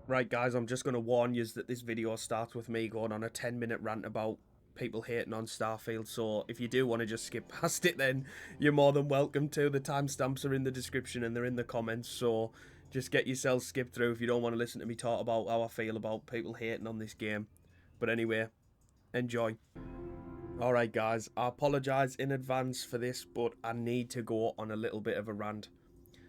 Right, guys, I'm just going to warn you that this video starts with me going on a 10-minute rant about people hating on Starfield, so if you do want to just skip past it, then you're more than welcome to. The timestamps are in the description and they're in the comments, so just get yourself skipped through if you don't want to listen to me talk about how I feel about people hating on this game. But anyway, enjoy. Alright, guys, I apologise in advance for this, but I need to go on a little bit of a rant.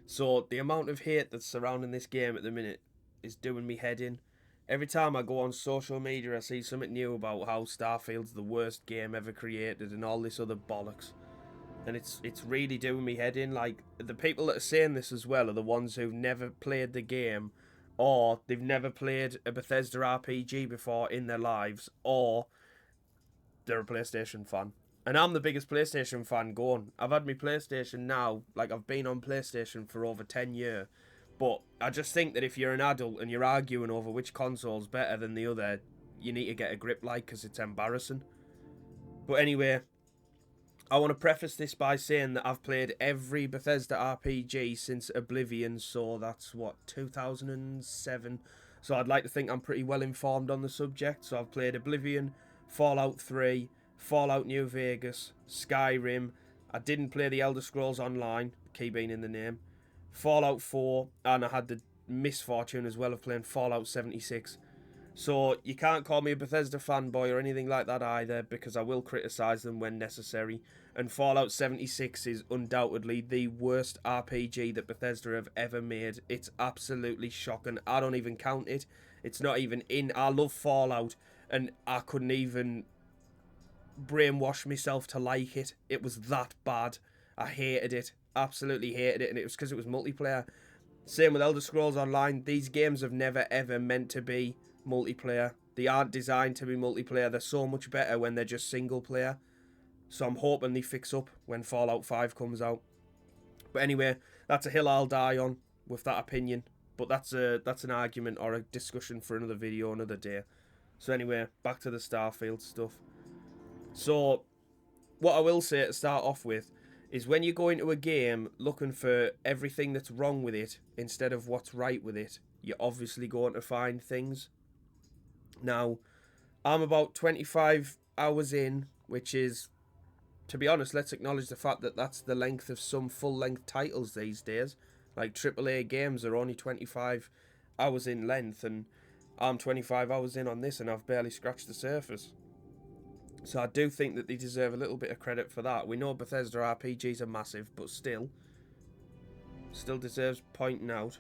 So, the amount of hate that's surrounding this game at the minute is doing me head in. Every time I go on social media, I see something new about how Starfield's the worst game ever created and all this other bollocks. And it's really doing me head in. Like, the people that are saying this as well are the ones who've never played the game, or they've never played a Bethesda RPG before in their lives, or they're a PlayStation fan. And I'm the biggest PlayStation fan going. I've had my PlayStation now, like I've been on PlayStation for over 10 years. But I just think that if you're an adult and you're arguing over which console's better than the other, you need to get a grip, like, because it's embarrassing. But anyway, I want to preface this by saying that I've played every Bethesda RPG since Oblivion, so that's, what, 2007? So I'd like to think I'm pretty well informed on the subject. So I've played Oblivion, Fallout 3, Fallout New Vegas, Skyrim. I didn't play the Elder Scrolls Online, key being in the name. Fallout 4, and I had the misfortune as well of playing Fallout 76. So you can't call me a Bethesda fanboy or anything like that either, because I will criticise them when necessary. And Fallout 76 is undoubtedly the worst RPG that Bethesda have ever made. It's absolutely shocking. I don't even count it. It's not even in. I love Fallout, and I couldn't even brainwash myself to like it. It was that bad. I hated it. Absolutely hated it, and it was because it was multiplayer. Same with Elder Scrolls Online. These games have never ever meant to be multiplayer. They aren't designed to be multiplayer. They're so much better when they're just single player. So I'm hoping they fix up when Fallout 5 comes out. But anyway, that's a hill I'll die on with that opinion. But that's an argument or a discussion for another video another day. So anyway, back to the Starfield stuff. So what I will say to start off with is when you go into a game looking for everything that's wrong with it instead of what's right with it, you're obviously going to find things. Now, I'm about 25 hours in, which is, to be honest, let's acknowledge the fact that that's the length of some full-length titles these days. Like, AAA games are only 25 hours in length, and I'm 25 hours in on this, and I've barely scratched the surface. So I do think that they deserve a little bit of credit for that. We know Bethesda RPGs are massive, but still deserves pointing out.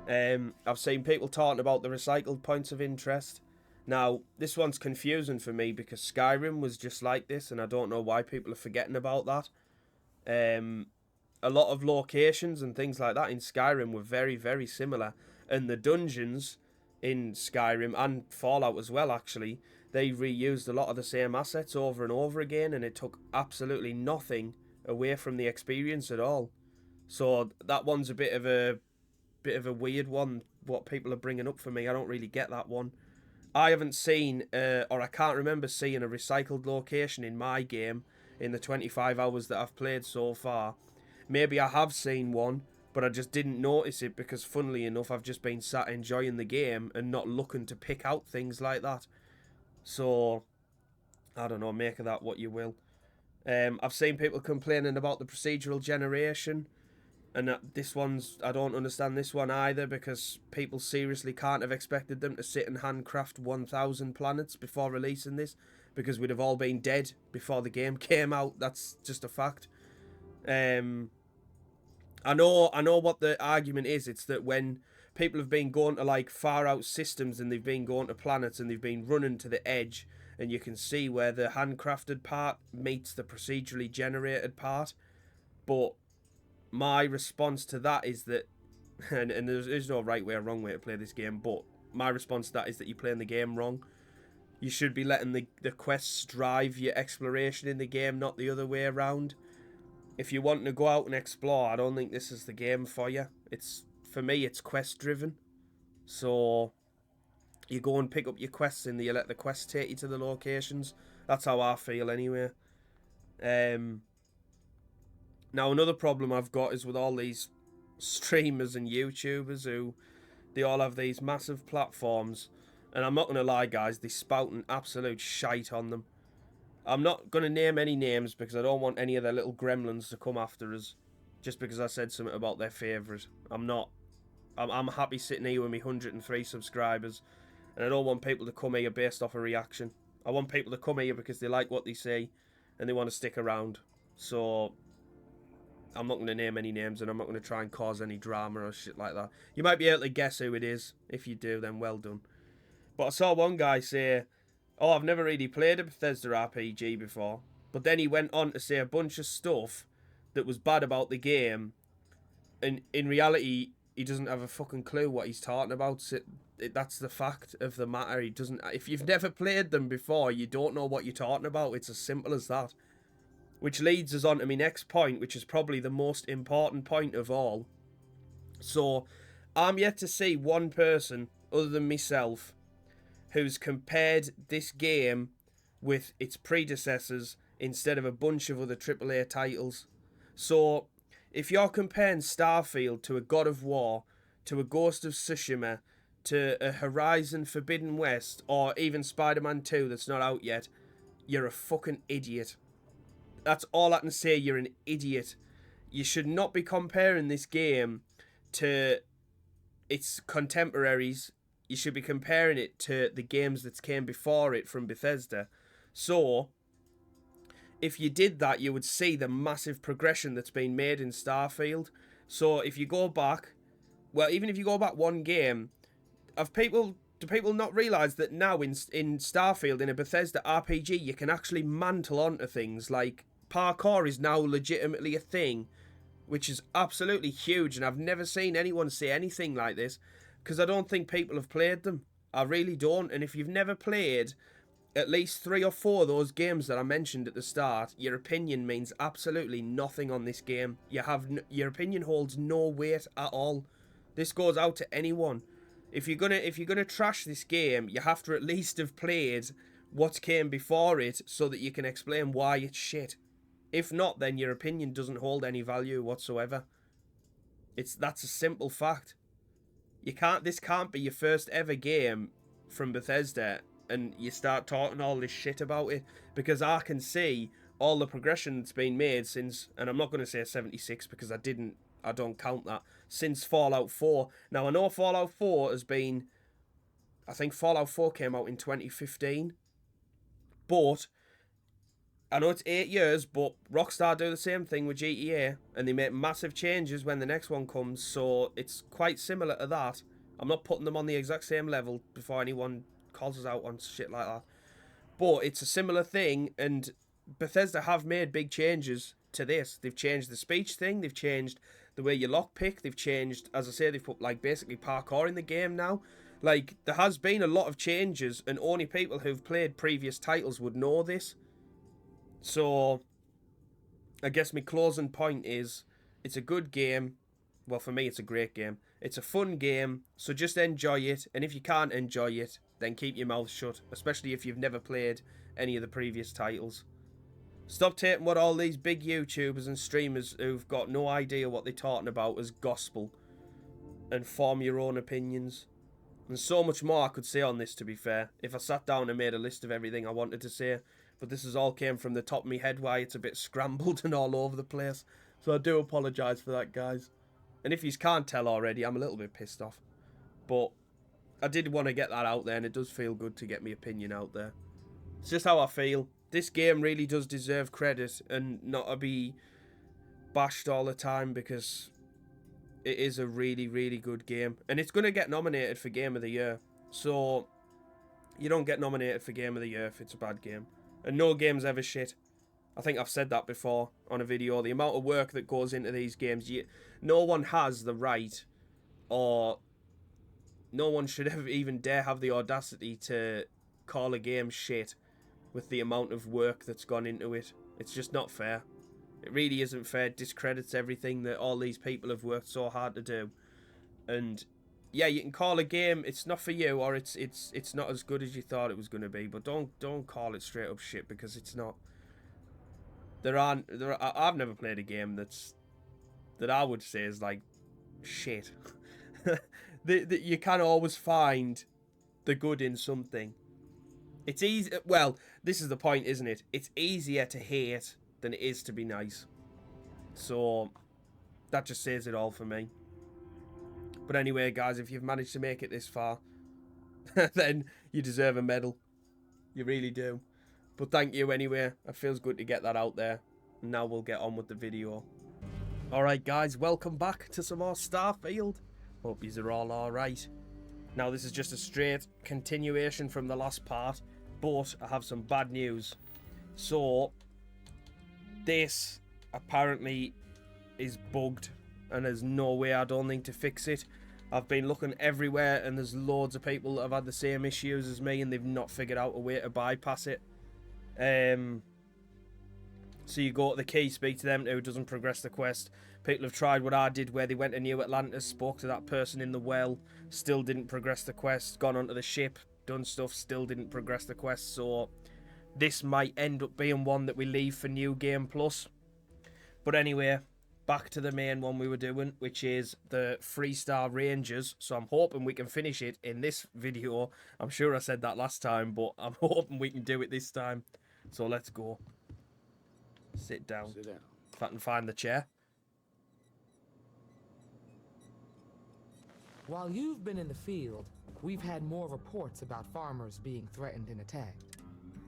I've seen people talking about the recycled points of interest. Now, this one's confusing for me because Skyrim was just like this, and I don't know why people are forgetting about that. A lot of locations and things like that in Skyrim were very, very similar. And the dungeons in Skyrim, and Fallout as well, actually, they reused a lot of the same assets over and over again, and it took absolutely nothing away from the experience at all. So that one's a bit of a weird one, what people are bringing up for me. I don't really get that one. I haven't seen, or I can't remember seeing a recycled location in my game in the 25 hours that I've played so far. Maybe I have seen one, but I just didn't notice it because, funnily enough, I've just been sat enjoying the game and not looking to pick out things like that. So, I don't know, make of that what you will. I've seen people complaining about the procedural generation, and this one's, I don't understand this one either, because people seriously can't have expected them to sit and handcraft 1,000 planets before releasing this, because we'd have all been dead before the game came out. That's just a fact. I know what the argument is. It's that when people have been going to like far out systems and they've been going to planets and they've been running to the edge, and you can see where the handcrafted part meets the procedurally generated part. But my response to that is that, and there's no right way or wrong way to play this game, but my response to that is that you're playing the game wrong. You should be letting the quests drive your exploration in the game, not the other way around. If you're wanting to go out and explore, I don't think this is the game for you. For me, it's quest driven. So you go and pick up your quests and you let the quests take you to the locations. That's how I feel anyway. Now, another problem I've got is with all these streamers and YouTubers who They all have these massive platforms, and I'm not going to lie, guys, they spout an absolute shite on them. I'm not going to name any names because I don't want any of their little gremlins to come after us just because I said something about their favourite. I'm happy sitting here with me 103 subscribers, and I don't want people to come here based off a reaction. I want people to come here because they like what they see and they want to stick around. So I'm not going to name any names, and I'm not going to try and cause any drama or shit like that. You might be able to guess who it is. If you do, then well done. But I saw one guy say, oh, I've never really played a Bethesda RPG before. But then he went on to say a bunch of stuff that was bad about the game. And in reality, he doesn't have a fucking clue what he's talking about. That's the fact of the matter. He doesn't. If you've never played them before, you don't know what you're talking about. It's as simple as that. Which leads us on to my next point, which is probably the most important point of all. So, I'm yet to see one person, other than myself, who's compared this game with its predecessors instead of a bunch of other AAA titles. So, if you're comparing Starfield to a God of War, to a Ghost of Tsushima, to a Horizon Forbidden West, or even Spider-Man 2 that's not out yet, you're a fucking idiot. That's all I can say, you're an idiot. You should not be comparing this game to its contemporaries. You should be comparing it to the games that came before it from Bethesda. So, if you did that, you would see the massive progression that's been made in Starfield. So, if you go back, well, even if you go back one game, do people not realise that now in Starfield, in a Bethesda RPG, you can actually mantle onto things like parkour is now legitimately a thing, which is absolutely huge, and I've never seen anyone say anything like this, because I don't think people have played them. I really don't, and if you've never played at least 3 or 4 of those games that I mentioned at the start, your opinion means absolutely nothing on this game. Your opinion holds no weight at all. This goes out to anyone. If you're gonna trash this game, you have to at least have played what came before it so that you can explain why it's shit. If not, then your opinion doesn't hold any value whatsoever. That's a simple fact. This can't be your first ever game from Bethesda and you start talking all this shit about it, because I can see all the progression that's been made since, and I'm not going to say 76 because I don't count that, since Fallout 4. Now I know Fallout 4 has been, I think Fallout 4 came out in 2015, but I know it's 8 years, but Rockstar do the same thing with GTA, and they make massive changes when the next one comes, so it's quite similar to that. I'm not putting them on the exact same level before anyone calls us out on shit like that. But it's a similar thing, and Bethesda have made big changes to this. They've changed the speech thing, they've changed the way you lockpick, they've changed, as I say, they've put like basically parkour in the game now. Like, there has been a lot of changes, and only people who've played previous titles would know this. So, I guess my closing point is, it's a good game. Well, for me, it's a great game. It's a fun game, so just enjoy it. And if you can't enjoy it, then keep your mouth shut, especially if you've never played any of the previous titles. Stop taking what all these big YouTubers and streamers who've got no idea what they're talking about as gospel, and form your own opinions. And so much more I could say on this, to be fair, if I sat down and made a list of everything I wanted to say. But this has all came from the top of my head, why it's a bit scrambled and all over the place. So I do apologise for that, guys. And if you can't tell already, I'm a little bit pissed off. But I did want to get that out there, and it does feel good to get my opinion out there. It's just how I feel. This game really does deserve credit and not to be bashed all the time, because it is a really, really good game. And it's going to get nominated for Game of the Year. So you don't get nominated for Game of the Year if it's a bad game. And no game's ever shit. I think I've said that before on a video. The amount of work that goes into these games, no one has the right, or no one should ever even dare have the audacity to call a game shit with the amount of work that's gone into it. It's just not fair. It really isn't fair. It discredits everything that all these people have worked so hard to do. And yeah, you can call a game it's not for you, or it's not as good as you thought it was going to be, but don't call it straight up shit, because it's not. I've never played a game that I would say is like shit. you can always find the good in something. It's easy. Well, this is the point, isn't it? It's easier to hate than it is to be nice. So that just says it all for me. But anyway, guys, if you've managed to make it this far, then you deserve a medal. You really do. But thank you anyway. It feels good to get that out there. Now we'll get on with the video. Alright guys, welcome back to some more Starfield. Hope yous are all alright. Now this is just a straight continuation from the last part, but I have some bad news. So, this apparently is bugged and there's no way, I don't think, to fix it. I've been looking everywhere and there's loads of people that have had the same issues as me and they've not figured out a way to bypass it. So you go to the key, speak to them, who doesn't progress the quest. People have tried what I did, where they went to New Atlantis, spoke to that person in the well, still didn't progress the quest, gone onto the ship, done stuff, still didn't progress the quest. So this might end up being one that we leave for New Game Plus. But anyway, back to the main one we were doing, which is the Freestar Rangers. So I'm hoping we can finish it in this video. I'm sure I said that last time, but I'm hoping we can do it this time. So let's go. Sit down. Sit down. If I can find the chair. While you've been in the field, we've had more reports about farmers being threatened and attacked.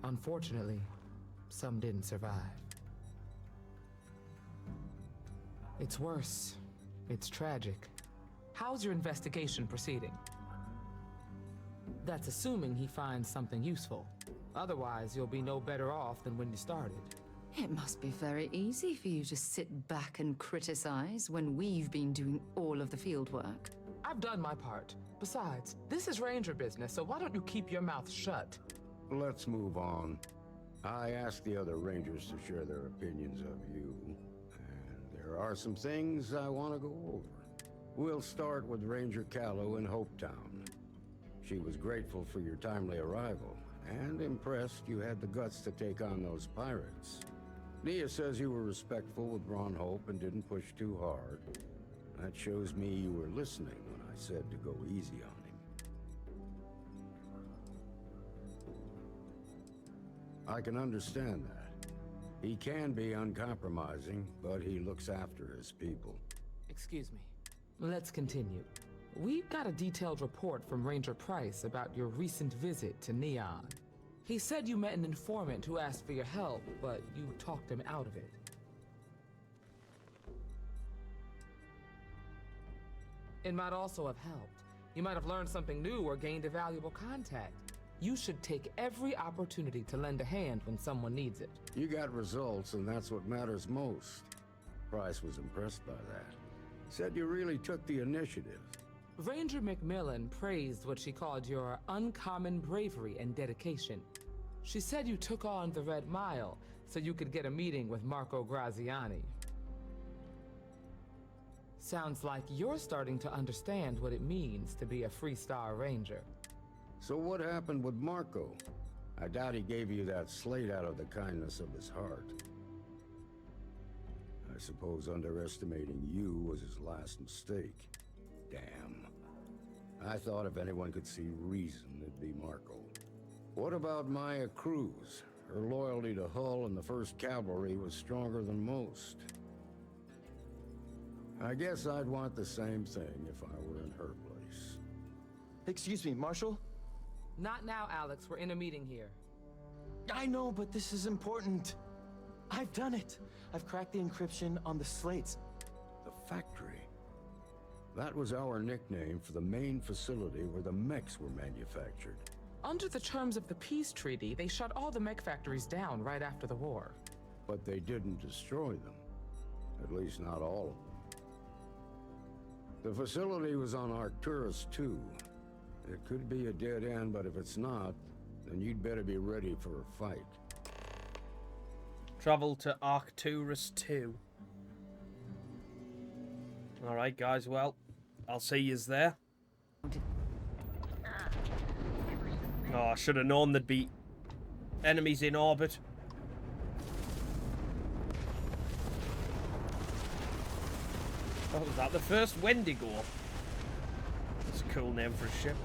Unfortunately, some didn't survive. It's worse. It's tragic. How's your investigation proceeding? That's assuming he finds something useful. Otherwise, you'll be no better off than when you started. It must be very easy for you to sit back and criticize when we've been doing all of the field work. I've done my part. Besides, this is Ranger business, so why don't you keep your mouth shut? Let's move on. I asked the other Rangers to share their opinions of you, and there are some things I want to go over. We'll start with Ranger Callow in HopeTown. She was grateful for your timely arrival, and impressed you had the guts to take on those pirates. Nia says you were respectful with Ron Hope and didn't push too hard. That shows me you were listening when I said to go easy on him. I can understand that. He can be uncompromising, but he looks after his people. Excuse me. Let's continue. We've got a detailed report from Ranger Price about your recent visit to Neon. He said you met an informant who asked for your help, but you talked him out of it. It might also have helped. You might have learned something new or gained a valuable contact. You should take every opportunity to lend a hand when someone needs it. You got results, and that's what matters most. Price was impressed by that. Said you really took the initiative. Ranger McMillan praised what she called your uncommon bravery and dedication. She said you took on the Red Mile so you could get a meeting with Marco Graziani. Sounds like you're starting to understand what it means to be a Freestar Ranger. So what happened with Marco? I doubt he gave you that slate out of the kindness of his heart. I suppose underestimating you was his last mistake. Damn. I thought if anyone could see reason, it'd be Marco. What about Maya Cruz? Her loyalty to Hull and the 1st Cavalry was stronger than most. I guess I'd want the same thing if I were in her place. Excuse me, Marshal? Not now, Alex. We're in a meeting here. I know, but this is important. I've done it. I've cracked the encryption on the slates. The factory. That was our nickname for the main facility where the mechs were manufactured. Under the terms of the peace treaty, they shut all the mech factories down right after the war. But they didn't destroy them. At least not all of them. The facility was on Arcturus too. It could be a dead end, but if it's not, then you'd better be ready for a fight. Travel to Arcturus 2. Alright guys, well, I'll see yous there. Oh, I should have known there'd be enemies in orbit. What was that? The first Wendigo? Cool name for a ship.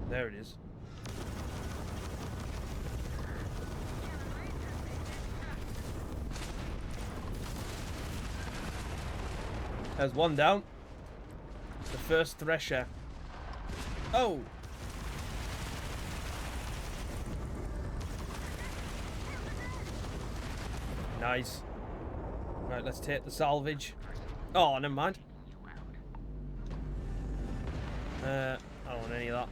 There it is. There's one down. The first thresher. Oh! Nice. Right, let's take the salvage. Oh, never mind. I don't want any of that.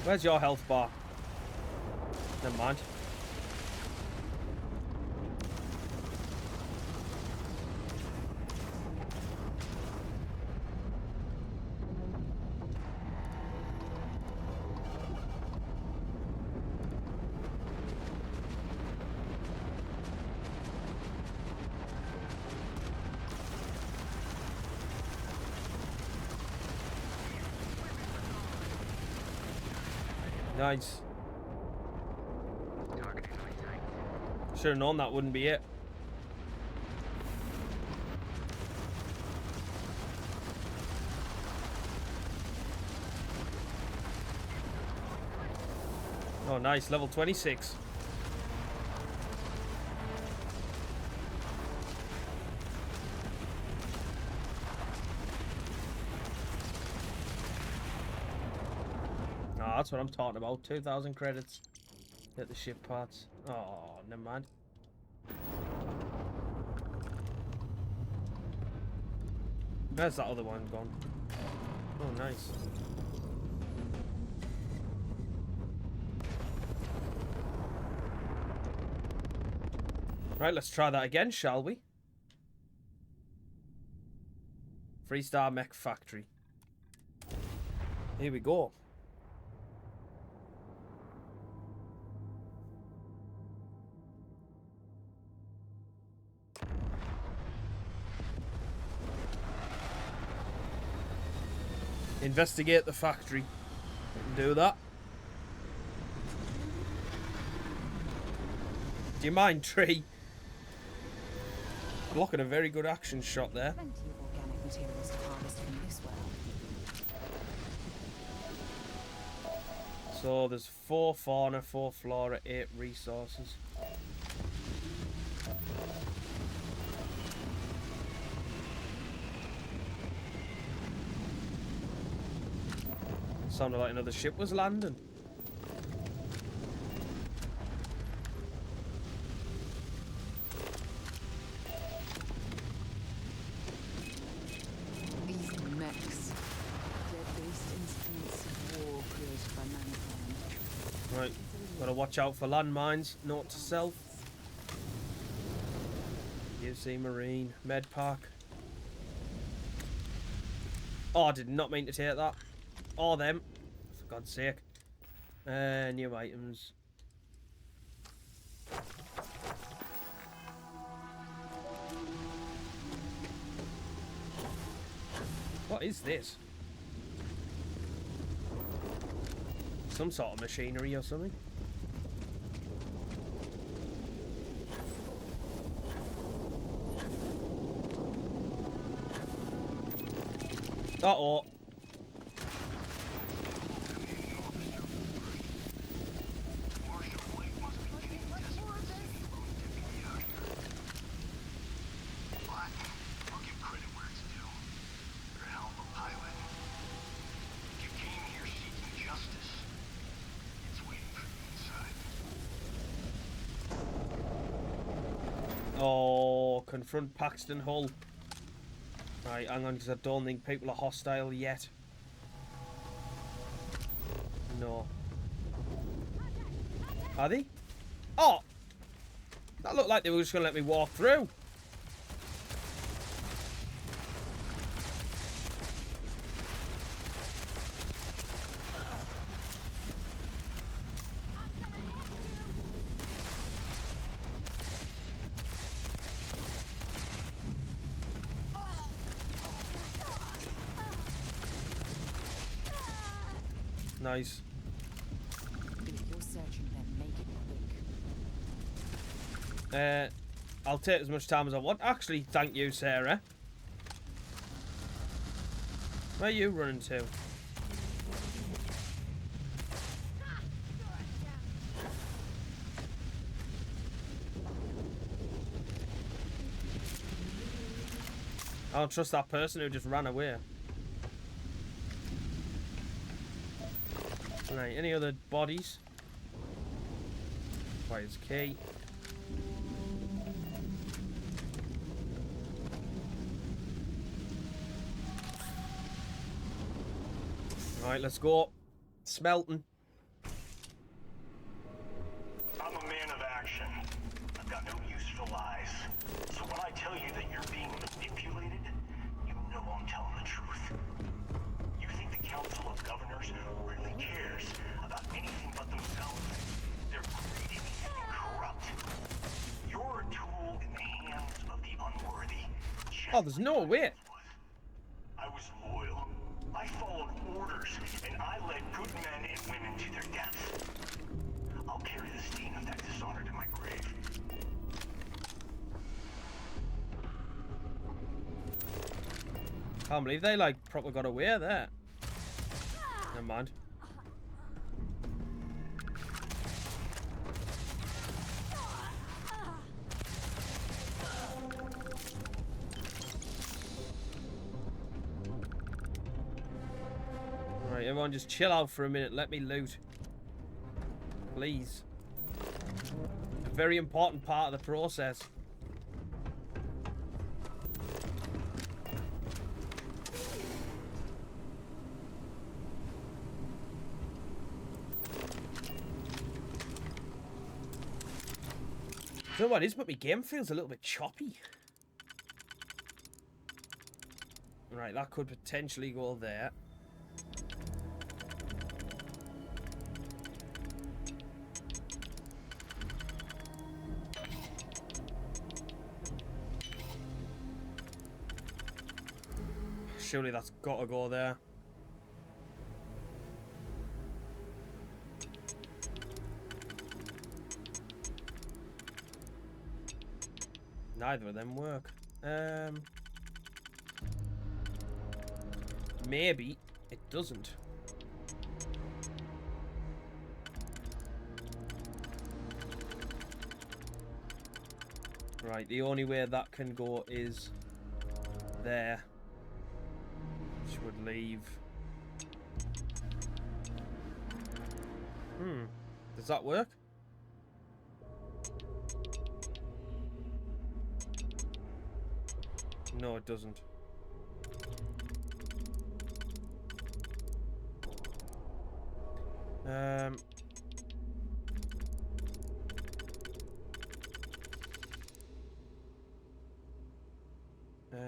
Where's your health bar? Never mind. Nice. Should have known that wouldn't be it. Oh, nice. Level 26. That's what I'm talking about. 2,000 credits. Get the ship parts. Oh, never mind. Where's that other one gone? Oh, nice. Right, let's try that again, shall we? Freestar Mech Factory. Here we go. Investigate the factory. We can do that. Do you mind, tree? Blocking a very good action shot there. Plenty of organic materials to harvest from this world. So there's 4 fauna, 4 flora, 8 resources. Sounded like another ship was landing. These mechs, dead-based instruments of war created by mankind. Right, gotta watch out for landmines. Note to self. UC Marine, Med Park. Oh, I did not mean to take that. Or them, for God's sake. New items. What is this? Some sort of machinery or something? Uh-oh. Confront Paxton Hull. Right, hang on, because I don't think people are hostile yet. No. Are they? Oh! That looked like they were just going to let me walk through. Nice. If you're searching, then make it quick. I'll take as much time as I want. Actually, thank you, Sarah. Where are you running to? I don't trust that person who just ran away. Right, any other bodies? Where's key? Right, let's go. Smelting. I'm a man of action. I've got no use for lies. So when I tell you that you're being manipulated, you know I'm telling the truth. You think the Council of Governors really cares about anything but themselves? They're greedy and corrupt. You're a tool in the hands of the unworthy. Oh, there's no way. I was loyal. I followed orders, and I led good men and women to their deaths. I'll carry the stain of that dishonor to my grave. Can't believe they like proper got away there. Never mind. Right, everyone just chill out for a minute. Let me loot. Please. A very important part of the process. I don't know what it is, but my game feels a little bit choppy. Right, that could potentially go there. Surely that's got to go there. Neither of them work. Maybe it doesn't. Right, the only way that can go is there. Which would leave... Does that work? No, it doesn't.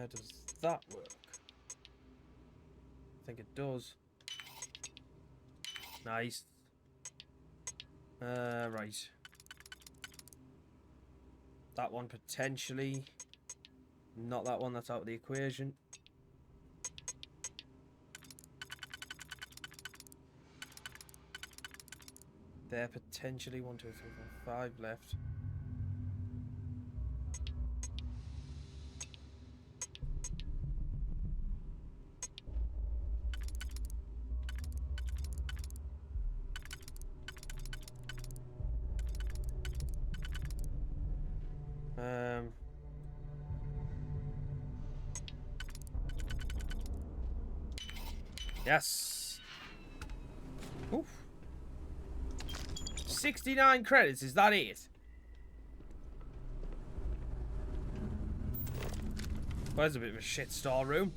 Does that work? I think it does. Nice. Right. That one potentially. Not that one, that's out of the equation. There potentially 1, 2, 3, 4, 5 left. Yes. Oof. 69 credits, is that it? Well, there's a bit of a shit storeroom.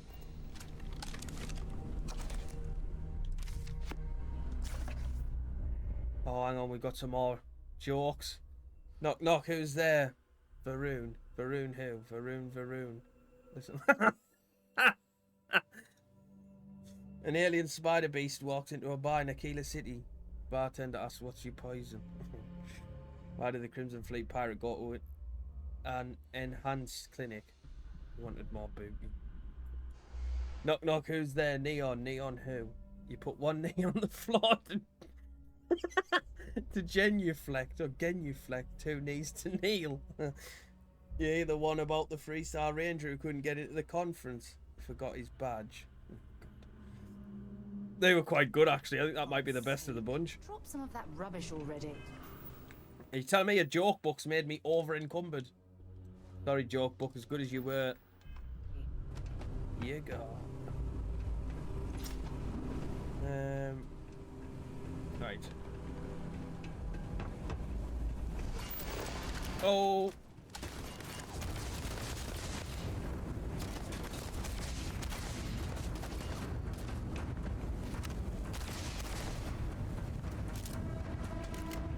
Oh, hang on, we've got some more jokes. Knock, knock, who's there? Varun. Varun who? Varun. Listen. An alien spider beast walks into a bar in Aquilus City. Bartender asks, what's your poison? Why did the Crimson Fleet pirate go to an enhanced clinic? He wanted more booty. Knock knock, who's there? Neon. Neon who? You put one knee on the floor to genuflect or genuflect, 2 knees to kneel. Yeah, the one about the Freestar Ranger who couldn't get into the conference. Forgot his badge. Oh, God. They were quite good, actually. I think that might be the best of the bunch. Drop some of that rubbish already. Are you telling me a joke book's made me over encumbered? Sorry, joke book, as good as you were. Here you go. Right. Oh.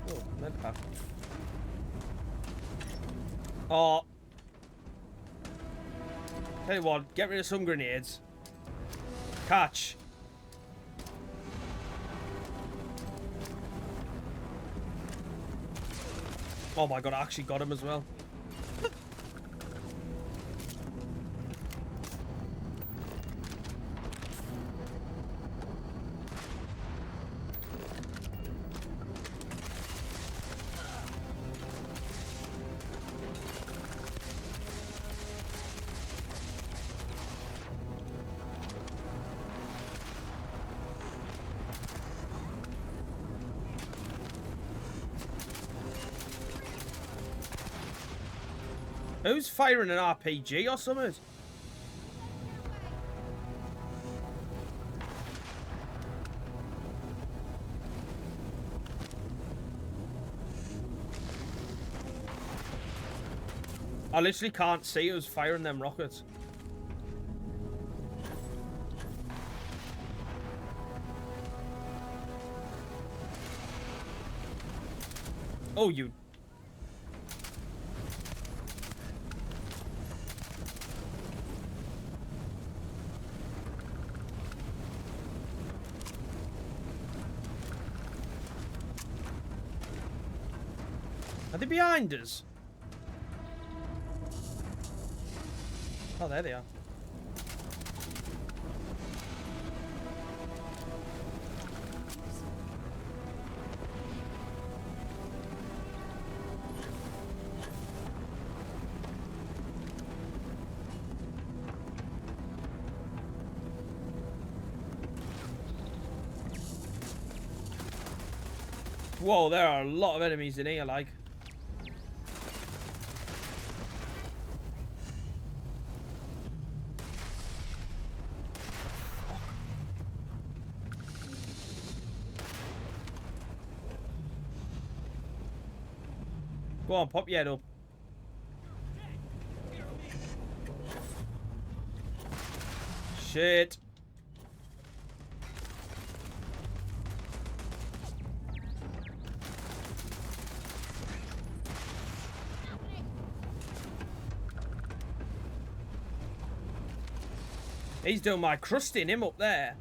Oh, med pack. Oh. Tell you what, get rid of some grenades. Catch. Oh my god, I actually got him as well. Who's firing an RPG or something? I literally can't see who's firing them rockets. Oh, you... Are they behind us? Oh, there they are. Whoa, there are a lot of enemies in here, like. Go on, pop your head up. Shit. He's doing my crusting, him up there.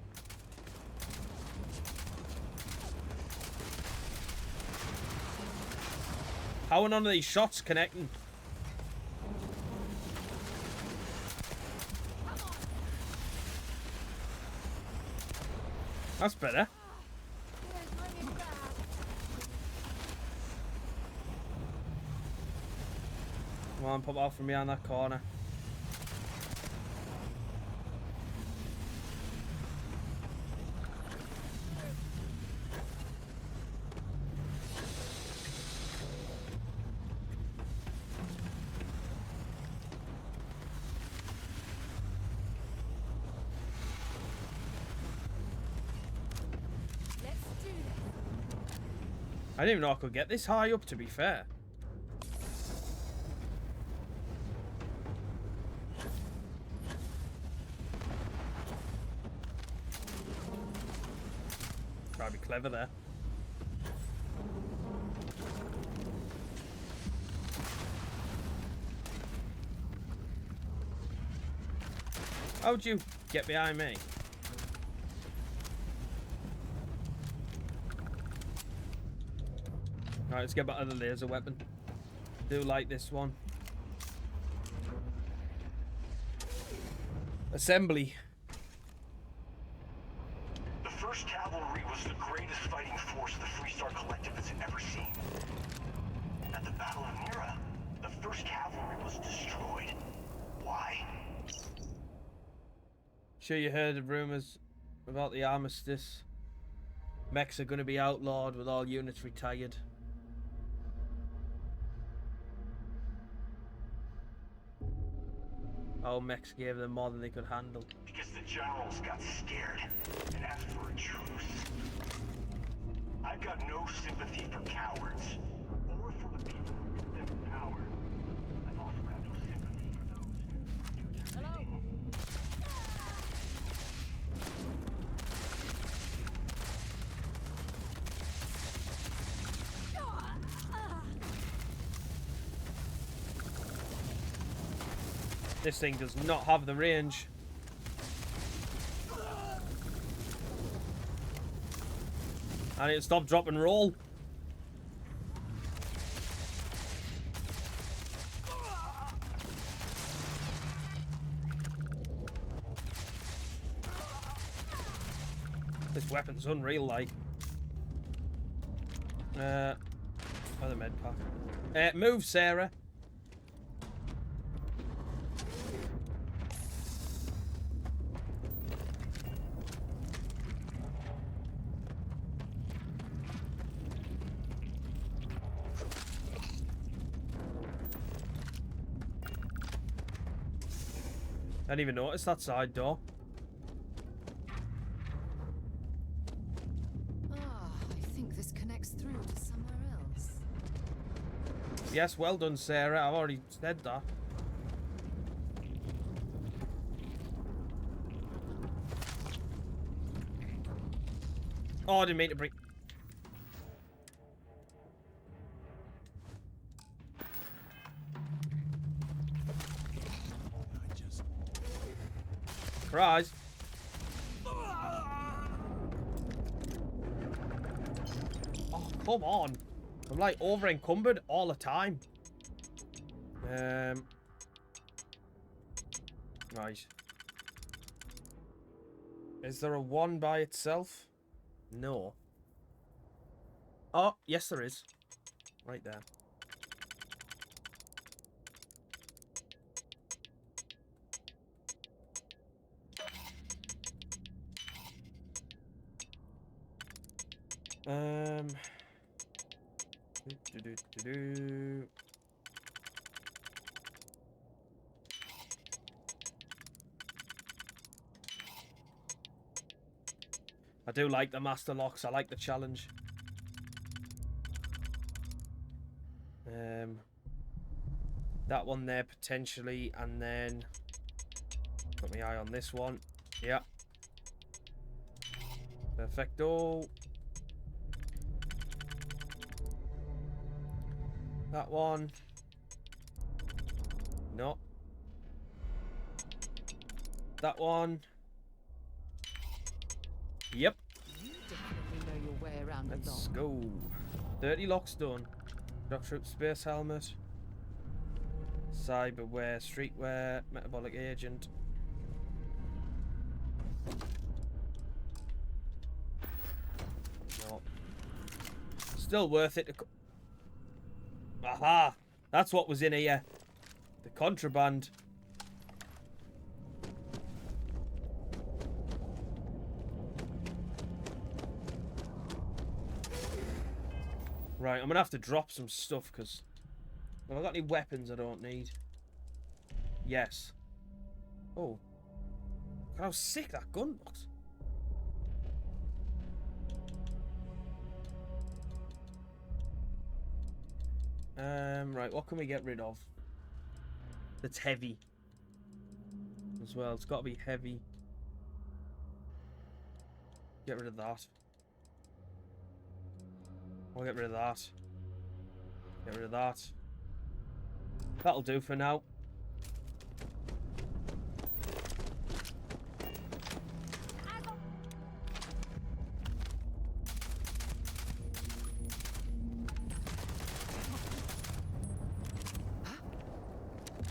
How are none of these shots connecting? That's better. Come on, pop out from behind that corner. I didn't even know I could get this high up, to be fair. Try to be clever there. How'd you get behind me? Alright, let's get back to the laser weapon. I do like this one. Assembly. The first Sure you heard of rumours about the armistice. Mechs are going to be outlawed with all units retired. Oh, Mechs gave them more than they could handle. Because the generals got scared and asked for a truce. I've got no sympathy for cowards or for the people who put them in power. I've also got no sympathy for those who do their bidding. This thing does not have the range. I need to stop, drop, and roll. This weapon's unreal, like. Oh, the med pack. Move, Sarah. I didn't even notice that side door. I think this connects through to somewhere else. Yes, well done, Sarah. I've already said that. Oh, I didn't mean to bring... Surprise. Oh, come on. I'm like over encumbered all the time. Right. Is there a one by itself? No. Oh, yes there is. Right there. I do like the master locks. I like the challenge. That one there potentially, and then put my eye on this one. Yeah. Perfecto. That one. No. That one. Yep. You definitely know your way around a Let's lock. go. 30 locks done. Dock troop space helmet. Cyberware, streetwear, metabolic agent. No. Still worth it to... Aha! That's what was in here. The contraband. Right, I'm gonna have to drop some stuff because have I got any weapons I don't need? Yes. Oh. How sick that gun looks. Right, what can we get rid of? That's heavy. As well, it's gotta be heavy. Get rid of that. I'll get rid of that. Get rid of that. That'll do for now.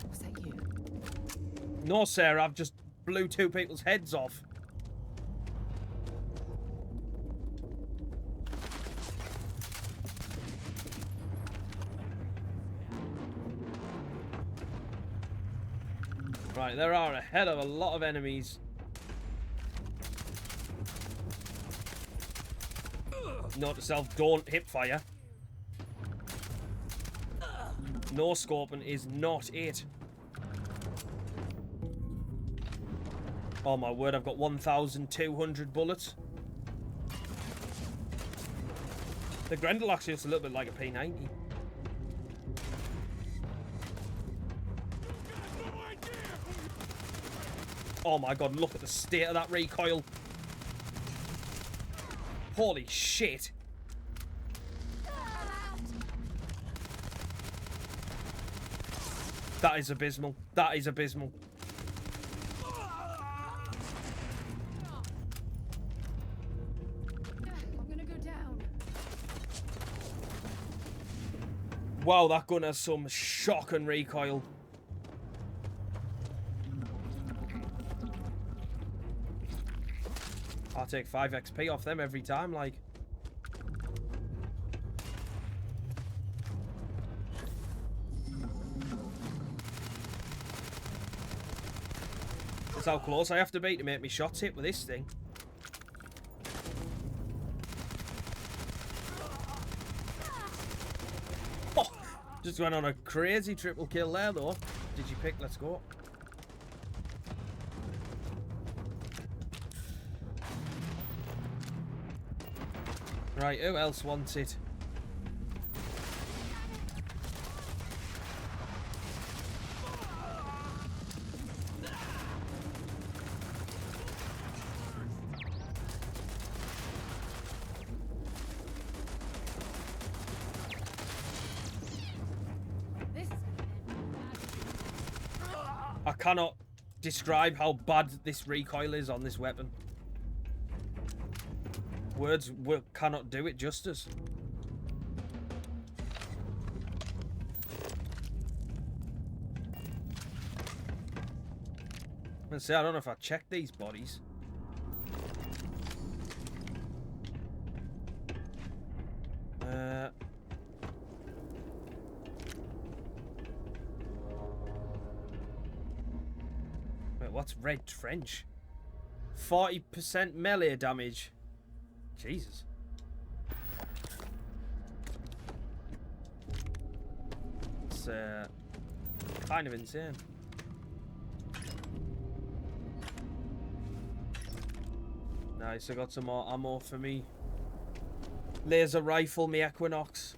Was that you? No, Sarah, I've just blew two people's heads off. Right, there are a hell of a lot of enemies. Note to self, don't hip fire. No scoping is not it. Oh my word, I've got 1,200 bullets. The Grendel actually looks a little bit like a P90. Oh my god, look at the state of that recoil. Holy shit. That is abysmal. That is abysmal. I'm gonna go down. Wow, that gun has some shocking recoil. I'll take 5 XP off them every time, like. That's how close I have to be to make me shots hit with this thing. Oh, just went on a crazy triple kill there, though. Did you pick? Let's go. Right, who else wants it? I cannot describe how bad this recoil is on this weapon. Words cannot do it justice. I'm gonna say, I don't know if I checked these bodies. Wait, what's red trench? 40% melee damage. Jesus. It's kind of insane. Nice, I got some more ammo for me. Laser rifle, me Equinox.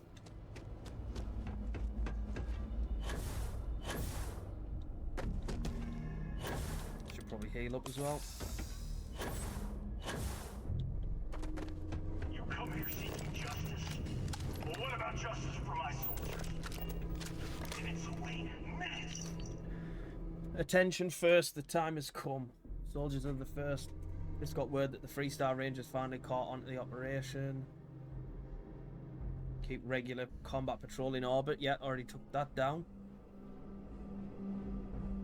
Should probably heal up as well. Attention first, the time has come. Soldiers of the first. Just got word that the Freestar Rangers finally caught onto the operation. Keep regular combat patrol in orbit. Yeah, already took that down.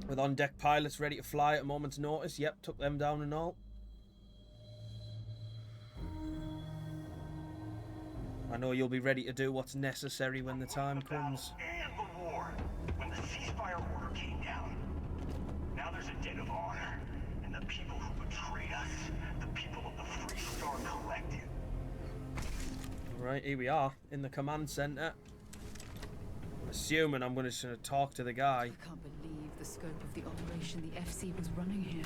With on-deck pilots ready to fly at a moment's notice. Yep, took them down and all. I know you'll be ready to do what's necessary when the time comes. And the war. When the ceasefire order came down. Now there's a debt of honor. And the people who betrayed us, the people of the Freestar Collective. Right, here we are in the command center. Assuming I'm going to talk to the guy. I can't believe the scope of the operation the FC was running here.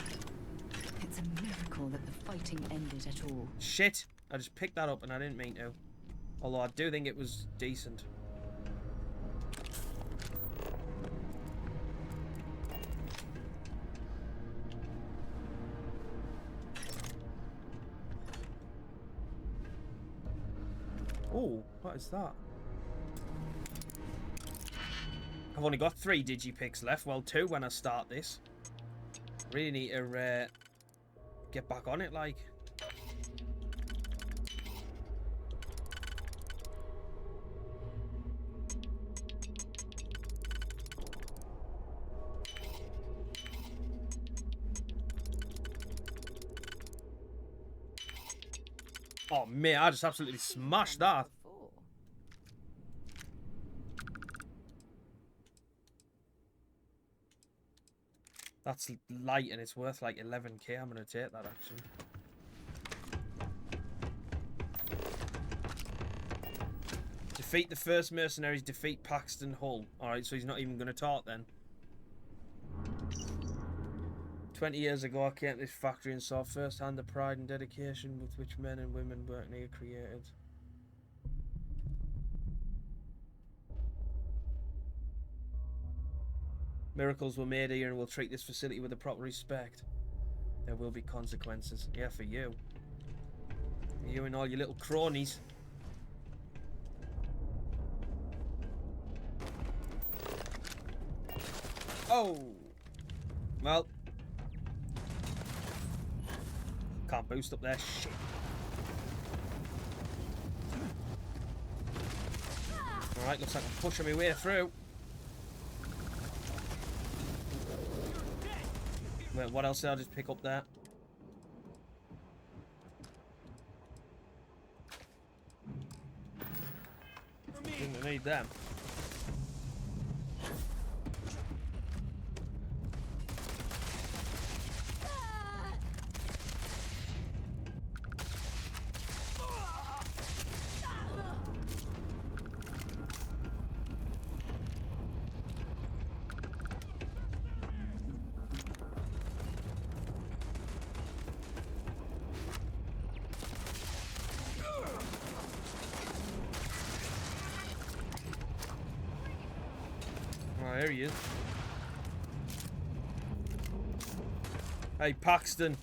It's a miracle that the fighting ended at all. Shit! I just picked that up and I didn't mean to. Although I do think it was decent. Oh, what is that? I've only got 3 digipicks left. Well, 2 when I start this. Really need to get back on it, like. Oh man, I just absolutely smashed that. That's light and it's worth like 11k. I'm gonna take that action. Defeat the first mercenaries, defeat Paxton Hull. Alright, so he's not even going to talk then. 20 years ago, I came to this factory and saw firsthand the pride and dedication with which men and women working here created. Miracles were made here and we'll treat this facility with the proper respect. There will be consequences. Yeah, for you. You and all your little cronies. Oh! Well. Can't boost up there. Shit. Alright, looks like I'm pushing my way through. Wait, what else did I just pick up there? Didn't need them. There he is. Hey, Paxton.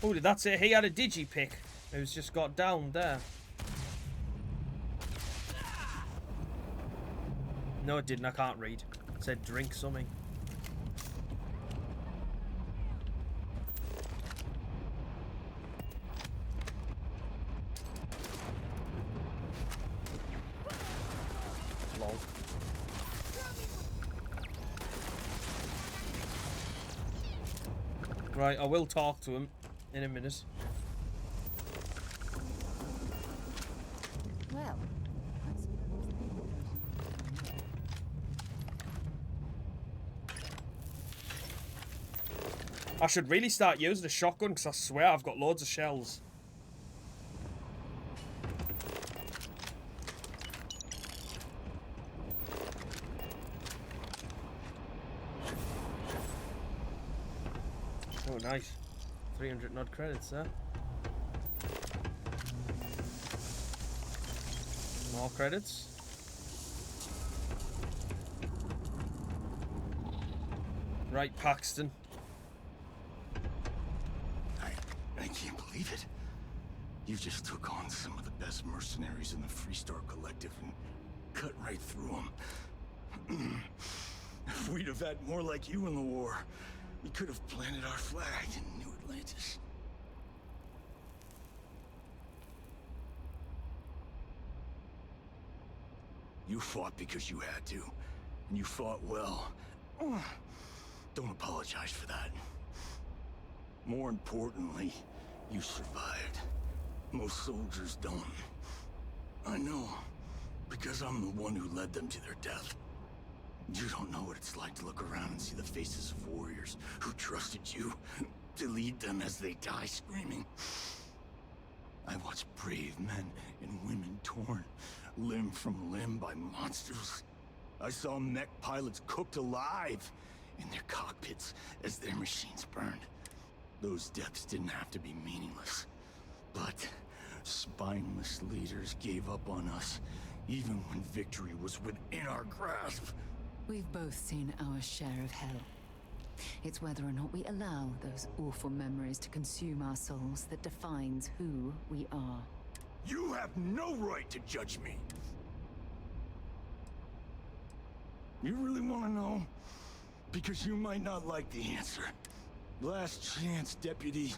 Oh, did that say he had a digipick? It was just got down there. No, it didn't. I can't read. It said drink something. Lol. Right, I will talk to him in a minute. Well, I should really start using a shotgun because I swear I've got loads of shells. Oh, nice. 300 odd credits there. More credits. Right, Paxton. I can't believe it. You just took on some of the best mercenaries in the Freestar Collective and cut right through them. If we'd have had more like you in the war, we could have planted our flag in New Atlantis. You fought because you had to, and you fought well. Don't apologize for that. More importantly, you survived. Most soldiers don't. I know, because I'm the one who led them to their death. You don't know what it's like to look around and see the faces of warriors who trusted you to lead them as they die screaming. I watched brave men and women torn limb from limb by monsters. I saw mech pilots cooked alive in their cockpits as their machines burned. Those deaths didn't have to be meaningless, but spineless leaders gave up on us, even when victory was within our grasp. We've both seen our share of hell. It's whether or not we allow those awful memories to consume our souls that defines who we are. You have no right to judge me. You really want to know? Because you might not like the answer. Last chance, Deputy.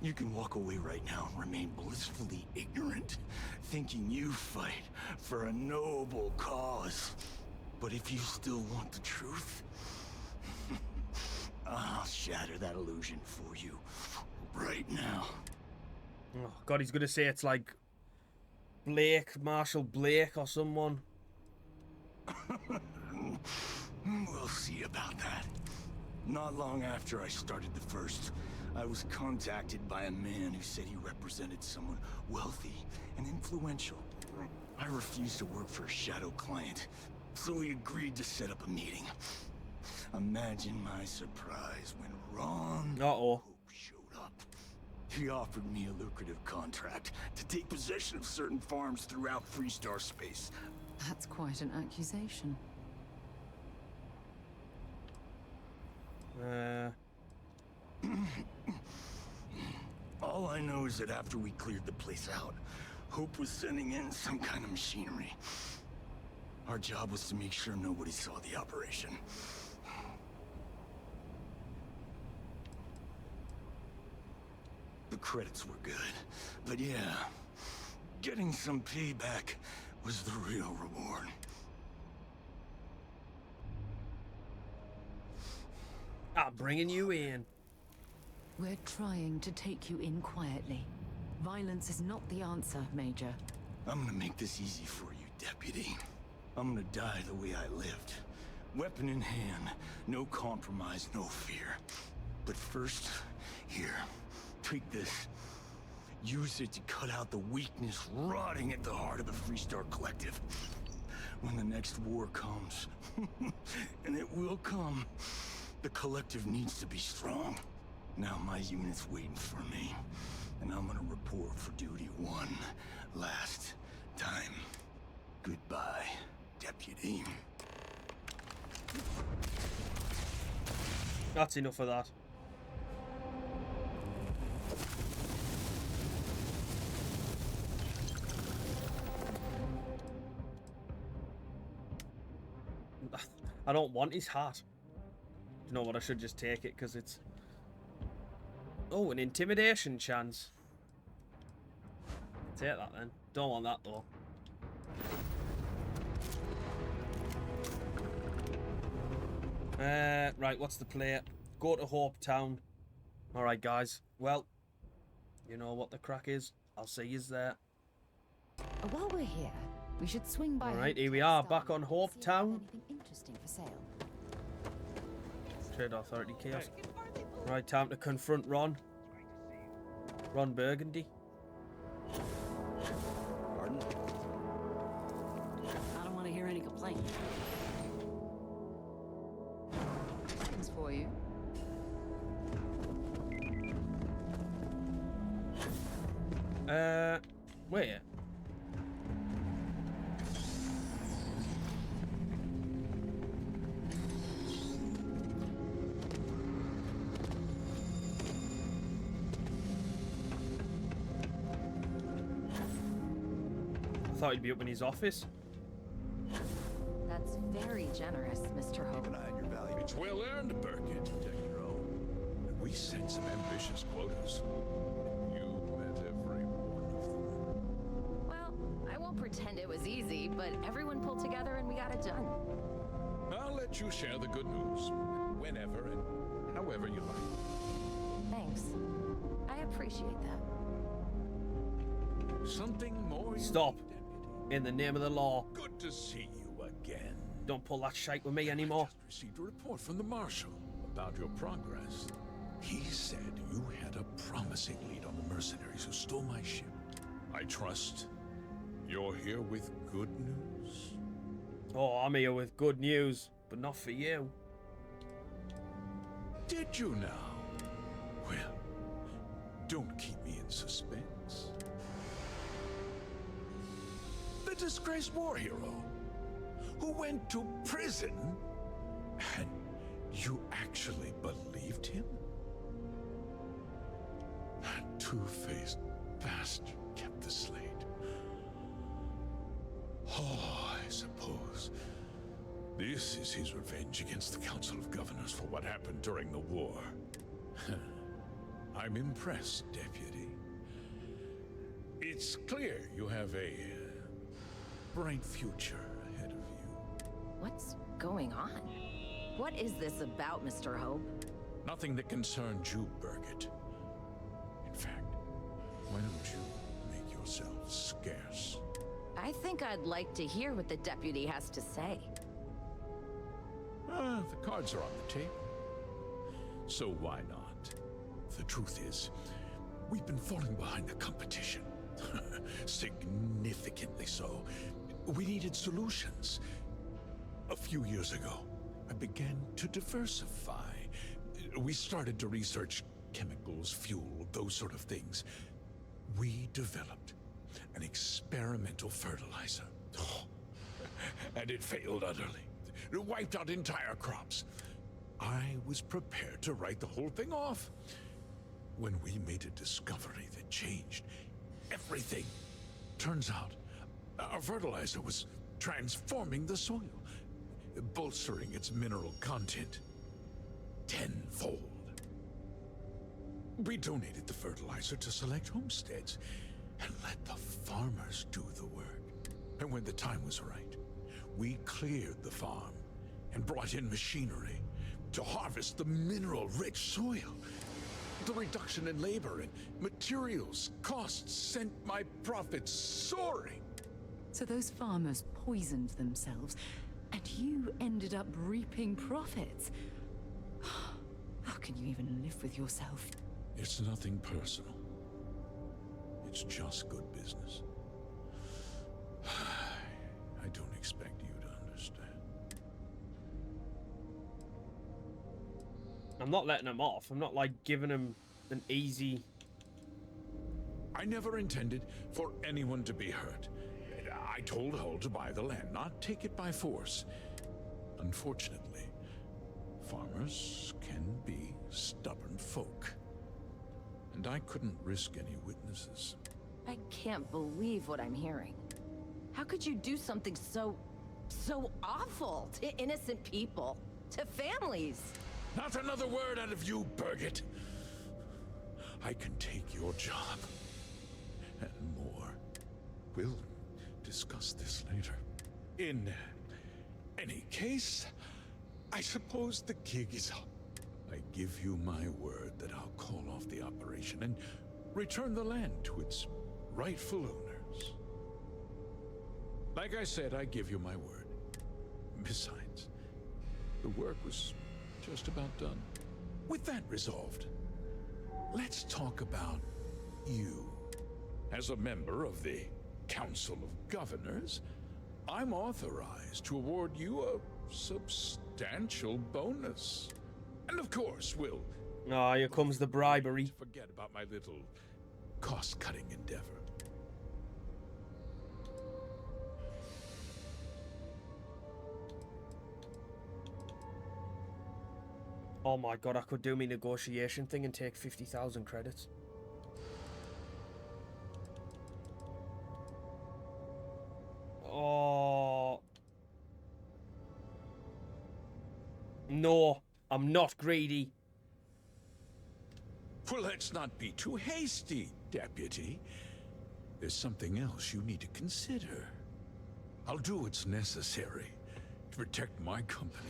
You can walk away right now and remain blissfully ignorant, thinking you fight for a noble cause. But if you still want the truth, I'll shatter that illusion for you right now. Oh, God, he's going to say it's like Blake, Marshal Blake or someone. We'll see about that. Not long after I started the first, I was contacted by a man who said he represented someone wealthy and influential. I refused to work for a shadow client, so he agreed to set up a meeting. Imagine my surprise when Ron Hope showed up. He offered me a lucrative contract to take possession of certain farms throughout Freestar space. That's quite an accusation. All I know is that after we cleared the place out, Hope was sending in some kind of machinery. Our job was to make sure nobody saw the operation. The credits were good, but yeah, getting some payback was the real reward. I'm bringing you in. We're trying to take you in quietly. Violence is not the answer, Major. I'm gonna make this easy for you, Deputy. I'm gonna die the way I lived. Weapon in hand, no compromise, no fear. But first, here, take this. Use it to cut out the weakness rotting at the heart of the Freestar Collective. When the next war comes, and it will come, the Collective needs to be strong. Now my unit's waiting for me, and I'm gonna report for duty one last time. Goodbye, Deputy. That's enough of that. I don't want his hat. You know what? I should just take it because it's... Oh, an intimidation chance. Take that then. Don't want that though. Right, what's the play? Go to HopeTown. Alright, guys. Well, you know what the crack is. I'll see yous there. While we're here, we should swing by. Alright, here we are, back on HopeTown. Anything interesting for sale? Trade Authority Chaos. Right, time to confront Ron. Ron Burgundy. Pardon? I don't want to hear any complaints. Things for you. Wait. I thought he'd be up in his office. That's very generous, Mr. Hope. It's well earned, Birkin. Take your own. We set some ambitious quotas. You met every one of them. Well, I won't pretend it was easy, but everyone pulled together and we got it done. I'll let you share the good news whenever and however you like. Thanks. I appreciate that. Something more. Stop. In the name of the law. Good to see you again. Don't pull that shite with me anymore. I just received a report from the Marshal about your progress. He said you had a promising lead on the mercenaries who stole my ship. I trust you're here with good news. Oh, I'm here with good news, but not for you. Did you now? Well, don't keep me in suspense. The disgraced war hero who went to prison, and you actually believed him? That two-faced bastard kept the slate. Oh, I suppose this is his revenge against the Council of Governors for what happened during the war. I'm impressed, Deputy. It's clear you have a bright future ahead of you. What's going on? What is this about, Mr. Hope? Nothing that concerns you, Birgit. In fact, why don't you make yourself scarce? I think I'd like to hear what the deputy has to say. The cards are on the table. So why not? The truth is, we've been falling behind the competition. Significantly so. We needed solutions. A few years ago, I began to diversify. We started to research chemicals, fuel, those sort of things. We developed an experimental fertilizer. And it failed utterly. It wiped out entire crops. I was prepared to write the whole thing off when we made a discovery that changed everything. Turns out, our fertilizer was transforming the soil, bolstering its mineral content tenfold. We donated the fertilizer to select homesteads and let the farmers do the work. And when the time was right, we cleared the farm and brought in machinery to harvest the mineral-rich soil. The reduction in labor and materials costs sent my profits soaring. So those farmers poisoned themselves, and you ended up reaping profits. How can you even live with yourself? It's nothing personal. It's just good business. I don't expect you to understand. I'm not letting him off. I'm not like giving him an easy... I never intended for anyone to be hurt. I told Hull to buy the land, not take it by force. Unfortunately, farmers can be stubborn folk. And I couldn't risk any witnesses. I can't believe what I'm hearing. How could you do something so awful to innocent people, to families? Not another word out of you, Birgit. I can take your job. And more. We'll discuss this later. In any case, I suppose the gig is up. I give you my word that I'll call off the operation and return the land to its rightful owners. Like I said, I give you my word. Besides, the work was just about done. With that resolved, let's talk about you. As a member of the Council of Governors, I'm authorized to award you a substantial bonus. And of course, we'll... Ah, here comes the bribery. Forget about my little cost-cutting endeavor. Oh my god, I could do me negotiation thing and take 50,000 credits. Oh. No, I'm not greedy. Well, let's not be too hasty, Deputy. There's something else you need to consider. I'll do what's necessary to protect my company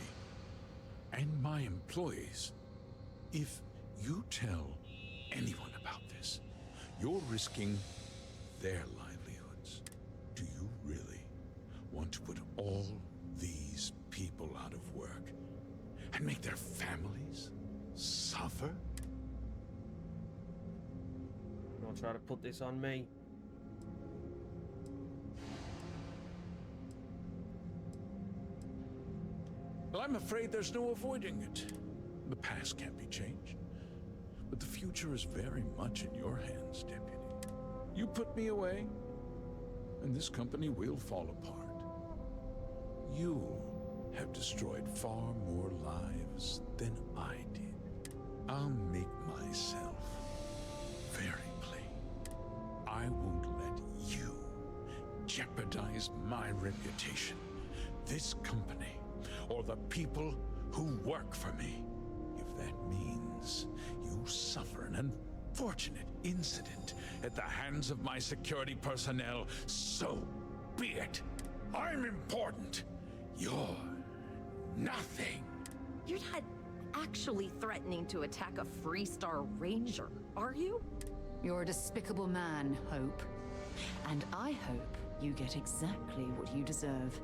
and my employees. If you tell anyone about this, you're risking their livelihoods. Do you really want to put all these people out of work and make their families suffer? Don't try to put this on me. Well, I'm afraid there's no avoiding it. The past can't be changed, but the future is very much in your hands, Deputy. You put me away, and this company will fall apart. You have destroyed far more lives than I did. I'll make myself very plain. I won't let you jeopardize my reputation, this company, or the people who work for me. If that means you suffer an unfortunate incident at the hands of my security personnel, so be it. I'm important. You're nothing. You're not actually threatening to attack a Freestar Ranger, are you? You're a despicable man, Hope. And I hope you get exactly what you deserve.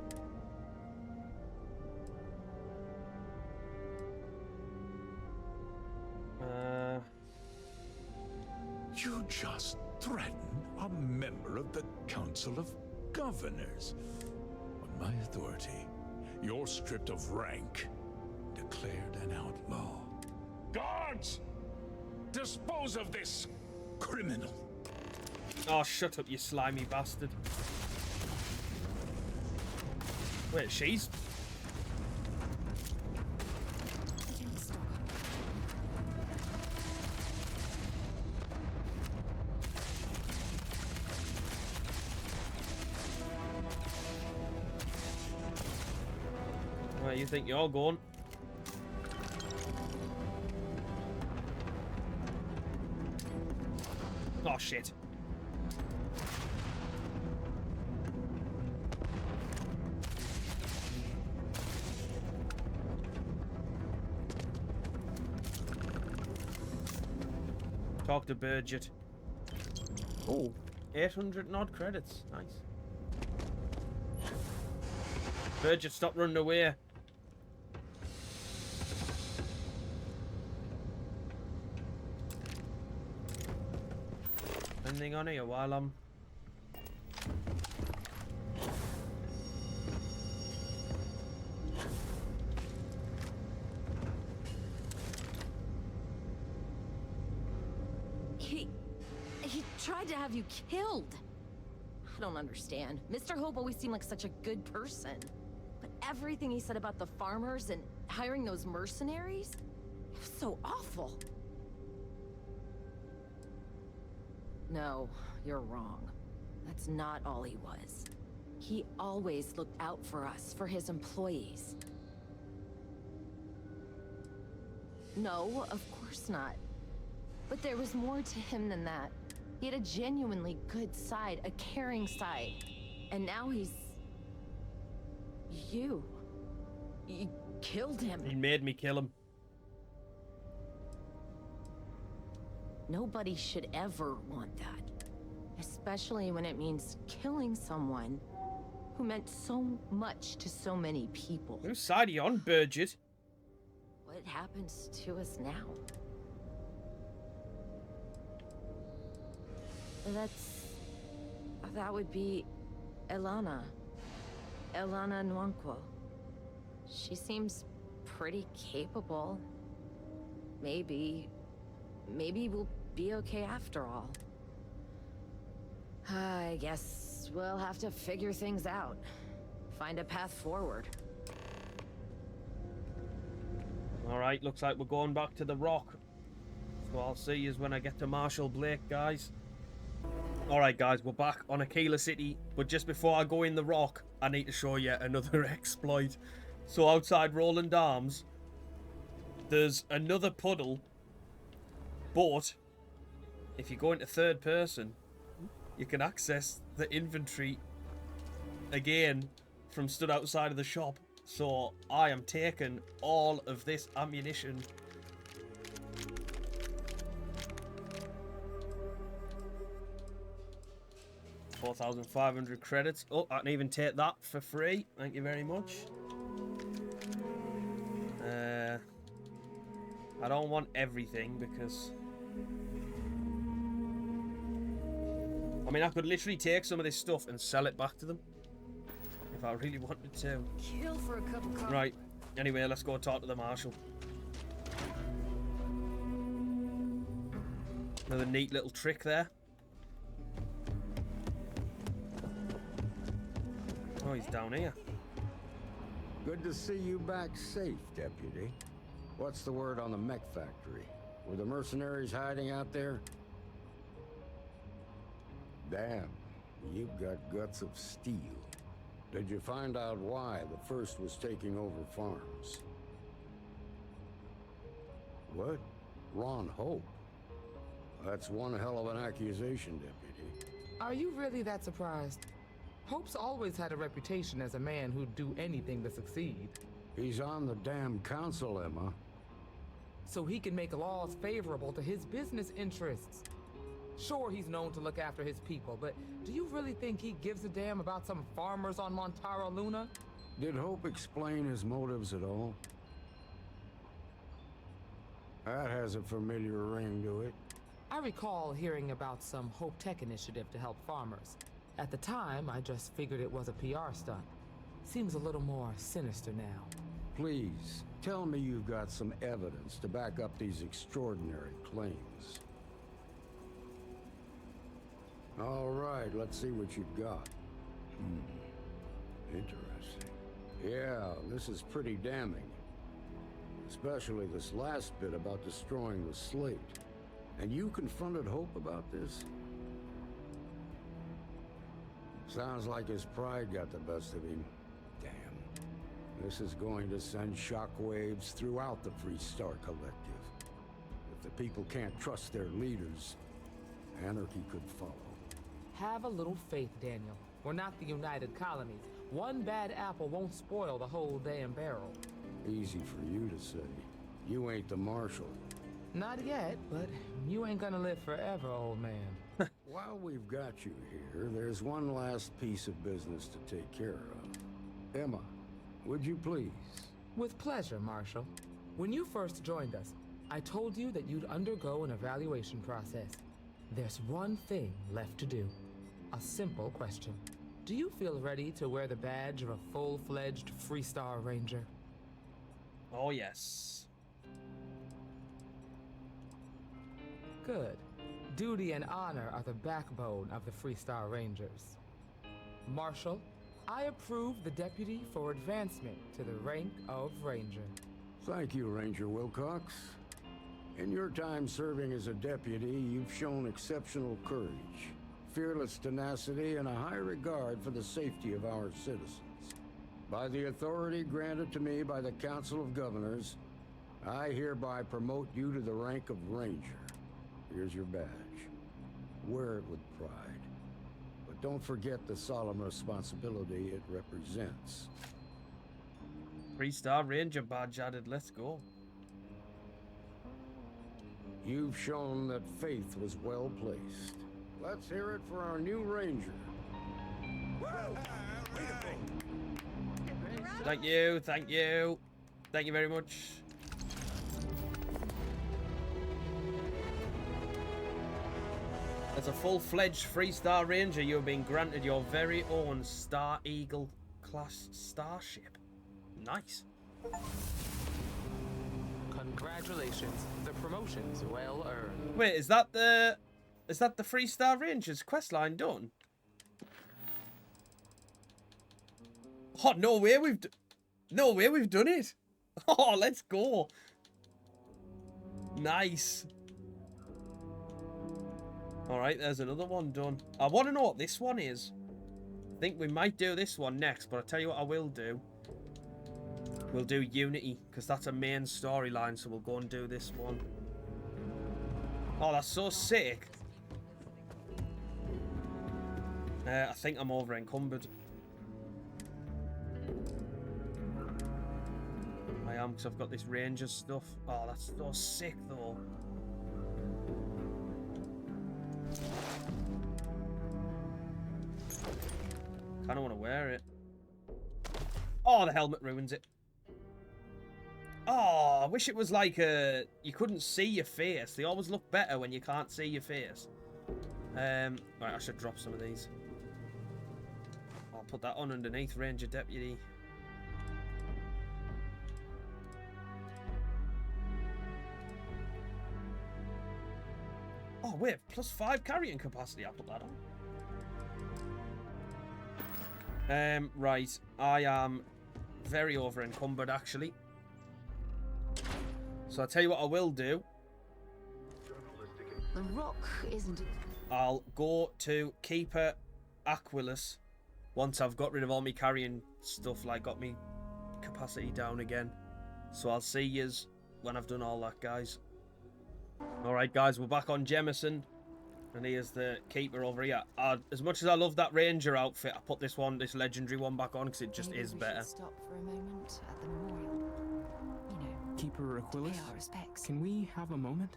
You just threatened a member of the Council of Governors. On my authority, you're stripped of rank, declared an outlaw. Guards! Dispose of this criminal. Oh, shut up, you slimy bastard. Wait, she's... Where you think you're going? Oh, shit. Talk to Burgett. Oh, 800 odd credits. Nice. Burgett, stop running away. Anything on here while I'm... He tried to have you killed. I don't understand. Mr. Hope always seemed like such a good person. But everything he said about the farmers and hiring those mercenaries, it was so awful. No, you're wrong. That's not all he was. He always looked out for us, for his employees. No, of course not. But there was more to him than that. He had a genuinely good side, a caring side. And now he's... You killed him. He made me kill him. Nobody should ever want that. Especially when it means killing someone who meant so much to so many people. Whose side are you on, Burgett? What happens to us now? That would be Elana. Elana Nwankwo. She seems pretty capable. Maybe we'll be okay after all. I guess we'll have to figure things out. Find a path forward. Alright, looks like we're going back to the Rock. So I'll see you when I get to Marshal Blake, guys. Alright guys, we're back on Aquilus City, but just before I go in the Rock, I need to show you another exploit. So outside Rowland Arms, there's another puddle, but if you go into third person, you can access the inventory again from stood outside of the shop. So I am taking all of this ammunition. $4,500 credits. Oh, I can even take that for free. Thank you very much. I don't want everything because... I mean, I could literally take some of this stuff and sell it back to them. If I really wanted to. Kill for a cup of coffee. Right. Anyway, let's go talk to the Marshal. Another neat little trick there. Oh, he's down here. Good to see you back safe, Deputy. What's the word on the Mech factory? Were the mercenaries hiding out there? Damn, you've got guts of steel. Did you find out why the first was taking over farms? What? Ron Hope? That's one hell of an accusation, Deputy. Are you really that surprised? Hope's always had a reputation as a man who'd do anything to succeed. He's on the damn council, Emma. So he can make laws favorable to his business interests. Sure, he's known to look after his people, but do you really think he gives a damn about some farmers on Montara Luna? Did Hope explain his motives at all? That has a familiar ring to it. I recall hearing about some Hope Tech initiative to help farmers. At the time, I just figured it was a PR stunt. Seems a little more sinister now. Please, tell me you've got some evidence to back up these extraordinary claims. All right, let's see what you've got. Interesting. Yeah, this is pretty damning. Especially this last bit about destroying the slate. And you confronted Hope about this? Sounds like his pride got the best of him. Damn. This is going to send shockwaves throughout the Freestar Collective. If the people can't trust their leaders, anarchy could follow. Have a little faith, Daniel. We're not the United Colonies. One bad apple won't spoil the whole damn barrel. Easy for you to say. You ain't the Marshal. Not yet, but you ain't gonna live forever, old man. While we've got you here, there's one last piece of business to take care of. Emma, would you please? With pleasure, Marshal. When you first joined us, I told you that you'd undergo an evaluation process. There's one thing left to do. A simple question. Do you feel ready to wear the badge of a full-fledged Freestar Ranger? Oh, yes. Good. Duty and honor are the backbone of the Freestar Rangers. Marshal, I approve the deputy for advancement to the rank of Ranger. Thank you, Ranger Wilcox. In your time serving as a deputy, you've shown exceptional courage, fearless tenacity, and a high regard for the safety of our citizens. By the authority granted to me by the Council of Governors, I hereby promote you to the rank of Ranger. Here's your badge. Wear it with pride. But don't forget the solemn responsibility it represents. Freestar Ranger badge added. Let's go. You've shown that faith was well placed. Let's hear it for our new Ranger. Thank you, thank you. Thank you very much. As a full-fledged Freestar Ranger, you have been granted your very own Star Eagle class starship. Nice. Congratulations. The promotion's well earned. Wait, is that the Freestar Rangers questline done? Oh, no way we've done it. Oh, let's go. Nice. All right, there's another one done. I want to know what this one is. I think we might do this one next, but I'll tell you what I will do. We'll do Unity, because that's a main storyline, so we'll go and do this one. Oh, that's so sick. I think I'm over encumbered. I am, because I've got this Ranger stuff. Oh, that's so sick, though. Kind of want to wear it. Oh, the helmet ruins it. Oh, I wish it was like you couldn't see your face. They always look better when you can't see your face. Right, I should drop some of these. I'll put that on underneath Ranger Deputy. Oh, wait, +5 carrying capacity. I'll put that on. Right, I am very over encumbered actually. So I'll tell you what I will do. The rock isn't... I'll go to Keeper Aquilus once I've got rid of all my carrying stuff, like got me capacity down again. So I'll see yous when I've done all that, guys. Alright guys, we're back on Jemison. And here's the Keeper over here. As much as I love that Ranger outfit, I put this legendary one back on because it just is better. Stop for a moment at the memorial. You know, Keeper Aquilus, pay our respects. can we have a moment?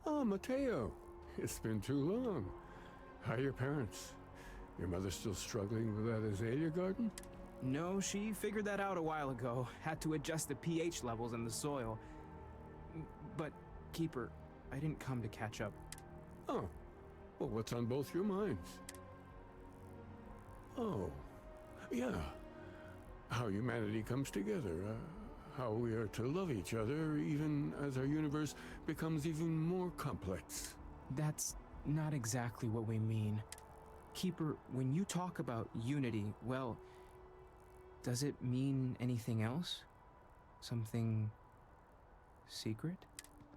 Oh, Mateo. It's been too long. How are your parents? Your mother still struggling with that azalea garden? No, she figured that out a while ago. Had to adjust the pH levels in the soil. But, Keeper, I didn't come to catch up. Oh, well, what's on both your minds? Oh, yeah. How humanity comes together. How we are to love each other even as our universe becomes even more complex. That's not exactly what we mean. Keeper, when you talk about unity, well, does it mean anything else? Something secret?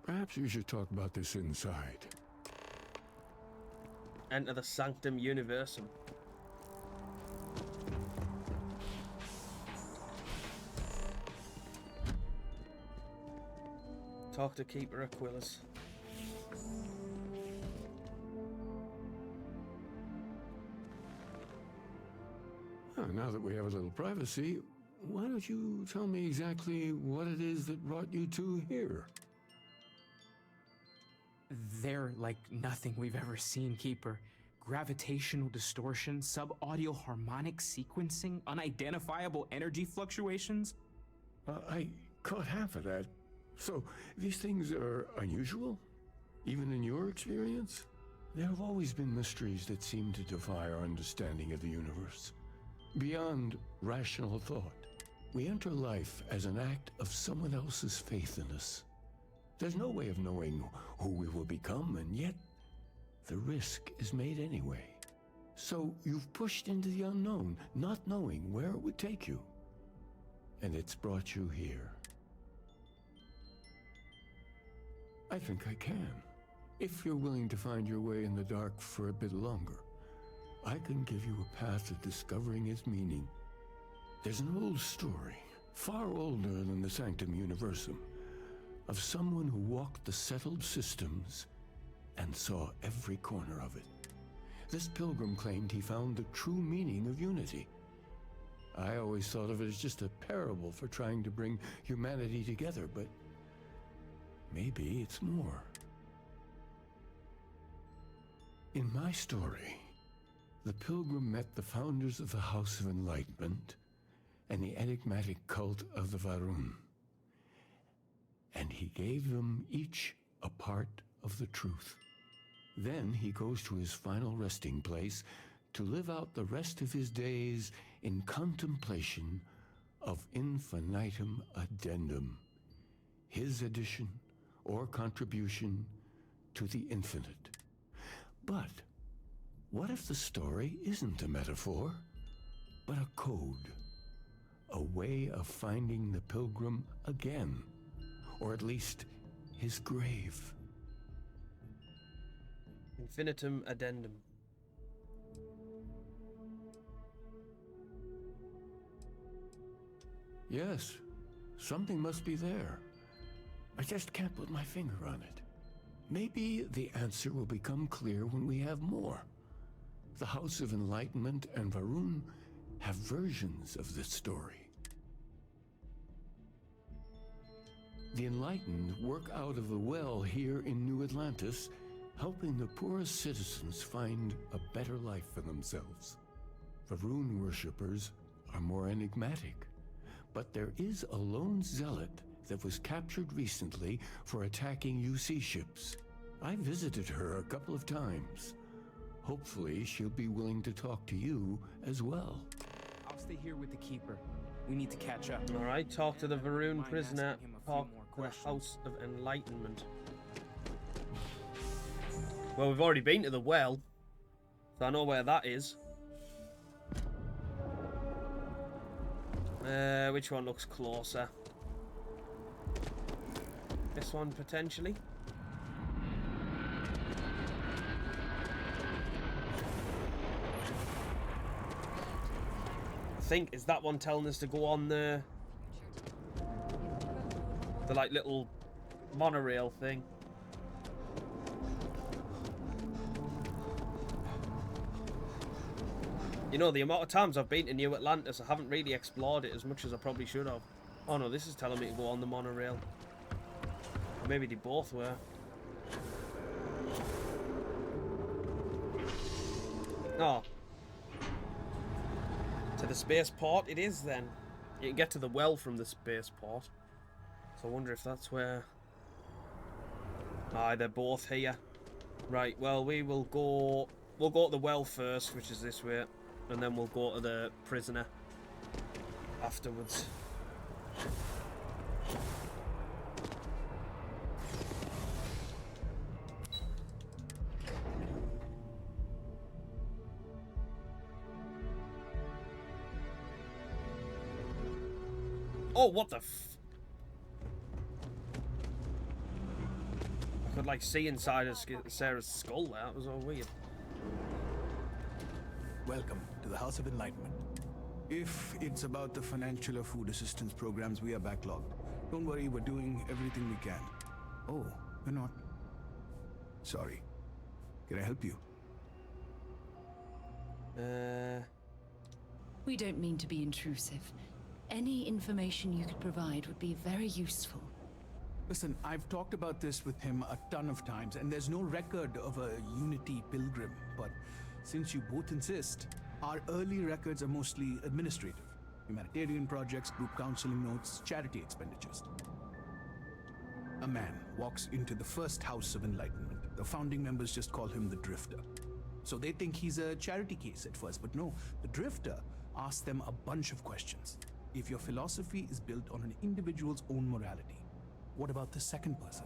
Perhaps we should talk about this inside. Enter the Sanctum Universum. Talk to Keeper Aquilus. Oh, now that we have a little privacy, why don't you tell me exactly what it is that brought you two here? They're like nothing we've ever seen, Keeper. Gravitational distortion, sub-audio harmonic sequencing, unidentifiable energy fluctuations. I caught half of that. So, these things are unusual? Even in your experience? There have always been mysteries that seem to defy our understanding of the universe. Beyond rational thought, we enter life as an act of someone else's faith in us. There's no way of knowing who we will become, and yet the risk is made anyway. So you've pushed into the unknown, not knowing where it would take you. And it's brought you here. I think I can. If you're willing to find your way in the dark for a bit longer, I can give you a path to discovering its meaning. There's an old story, far older than the Sanctum Universum, of someone who walked the settled systems and saw every corner of it. This pilgrim claimed he found the true meaning of unity. I always thought of it as just a parable for trying to bring humanity together, but maybe it's more. In my story, the pilgrim met the founders of the House of Enlightenment and the enigmatic cult of the Varun. And he gave them each a part of the truth. Then he goes to his final resting place to live out the rest of his days in contemplation of infinitum addendum, his addition or contribution to the infinite. But what if the story isn't a metaphor, but a code? A way of finding the pilgrim again, or at least his grave. Infinitum addendum. Yes, something must be there. I just can't put my finger on it. Maybe the answer will become clear when we have more. The House of Enlightenment and Varun have versions of this story. The Enlightened work out of the well here in New Atlantis, helping the poorest citizens find a better life for themselves. Varun worshippers are more enigmatic, but there is a lone zealot that was captured recently for attacking UC ships. I visited her a couple of times. Hopefully she'll be willing to talk to you as well. I'll stay here with the Keeper. We need to catch up. Alright, talk to the Varun prisoner. Talk to the questions. House of Enlightenment. Well, we've already been to the well, so I know where that is. Which one looks closer? This one, potentially. I think, is that one telling us to go on the like little monorail thing? You know, the amount of times I've been to New Atlantis, I haven't really explored it as much as I probably should have. Oh no, this is telling me to go on the monorail. Or maybe they both were. Oh. To the spaceport it is then. You can get to the well from the spaceport. So I wonder if that's where... Aye, they're both here. Right, well, we'll go to the well first, which is this way, and then we'll go to the prisoner afterwards. Oh, what the f... I could, like, see inside of Sarah's skull there. That was all weird. Welcome to the House of Enlightenment. If it's about the financial or food assistance programs, we are backlogged. Don't worry, we're doing everything we can. Oh, we're not. Sorry. Can I help you? We don't mean to be intrusive. Any information you could provide would be very useful. Listen, I've talked about this with him a ton of times, and there's no record of a Unity Pilgrim. But since you both insist, our early records are mostly administrative. Humanitarian projects, group counseling notes, charity expenditures. A man walks into the first House of Enlightenment. The founding members just call him the Drifter. So they think he's a charity case at first, but no, the Drifter asks them a bunch of questions. If your philosophy is built on an individual's own morality, what about the second person?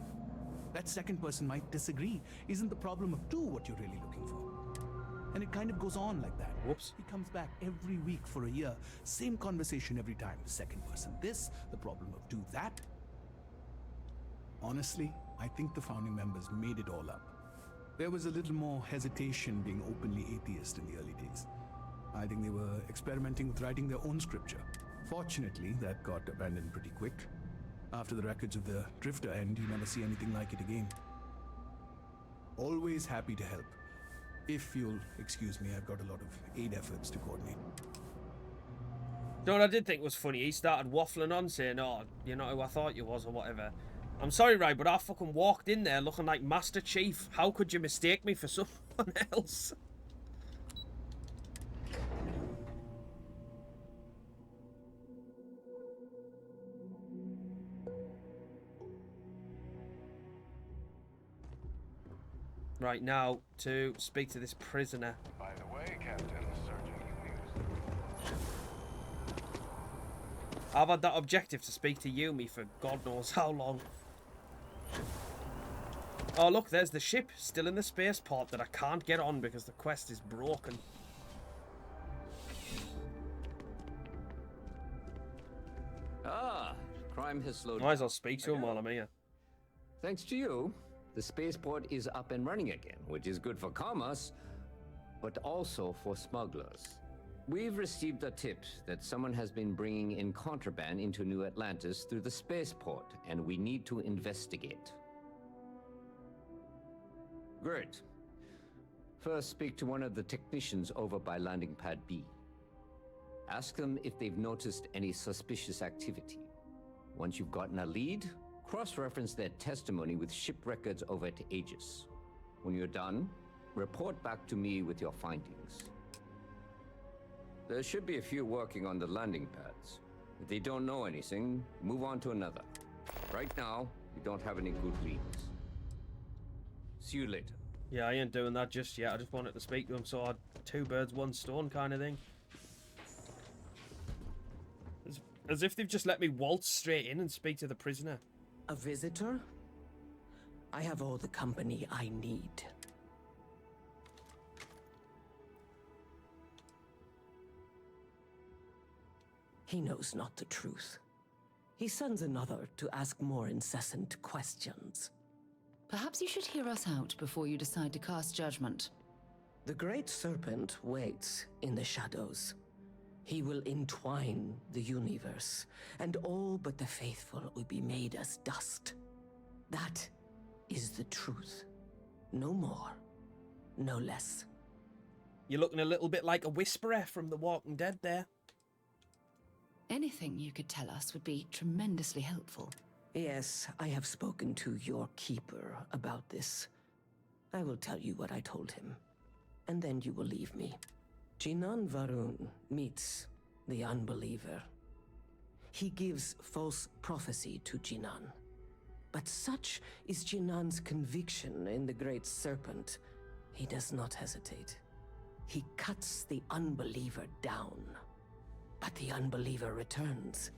That second person might disagree. Isn't the problem of two what you're really looking for? And it kind of goes on like that. Whoops. He comes back every week for a year. Same conversation every time. The second person this, the problem of two that. Honestly, I think the founding members made it all up. There was a little more hesitation being openly atheist in the early days. I think they were experimenting with writing their own scripture. Fortunately, that got abandoned pretty quick. After the records of the Drifter end, you never see anything like it again. Always happy to help. If you'll excuse me, I've got a lot of aid efforts to coordinate. You know what I did think was funny? He started waffling on saying, oh, you're not who I thought you was or whatever. I'm sorry, right, but I fucking walked in there looking like Master Chief. How could you mistake me for someone else? Right, now to speak to this prisoner. By the way, Captain, searching you news. I've had that objective to speak to Yumi for God knows how long. Oh look, there's the ship, still in the spaceport that I can't get on because the quest is broken. Ah, crime has slowed Might as well speak to him while I'm here. Thanks to you, the spaceport is up and running again, which is good for commerce, but also for smugglers. We've received a tip that someone has been bringing in contraband into New Atlantis through the spaceport, and we need to investigate. Great. First, speak to one of the technicians over by landing pad B. Ask them if they've noticed any suspicious activity. Once you've gotten a lead, cross-reference their testimony with ship records over at Aegis. When you're done, report back to me with your findings. There should be a few working on the landing pads. If they don't know anything, move on to another. Right now, we don't have any good leads. See you later. Yeah, I ain't doing that just yet. I just wanted to speak to him, so I'd two birds, one stone kind of thing. As if they've just let me waltz straight in and speak to the prisoner. A visitor? I have all the company I need. He knows not the truth. He sends another to ask more incessant questions. Perhaps you should hear us out before you decide to cast judgment. The Great Serpent waits in the shadows. He will entwine the universe, and all but the faithful will be made as dust. That is the truth. No more, no less. You're looking a little bit like a whisperer from The Walking Dead there. Anything you could tell us would be tremendously helpful. Yes, I have spoken to your keeper about this. I will tell you what I told him, and then you will leave me. Jinan Varun meets the unbeliever. He gives false prophecy to Jinan, But such is Jinan's conviction in the Great Serpent, he does not hesitate. He cuts the unbeliever down. But the unbeliever returns.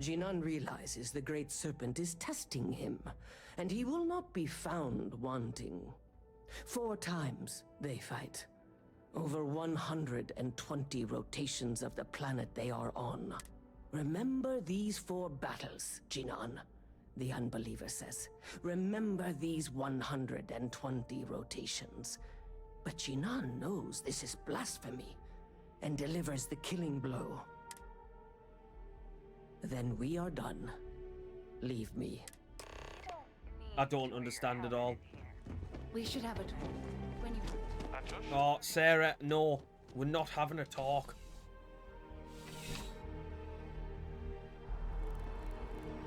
Jinan realizes the Great Serpent is testing him, and he will not be found wanting. 4 times they fight. Over 120 rotations of the planet they are on. Remember these 4 battles, Jinan, the unbeliever says. Remember these 120 rotations. But Jinan knows this is blasphemy and delivers the killing blow. Then we are done. Leave me. I don't understand at all. We should have a talk when you want. Oh, Sarah, no. We're not having a talk.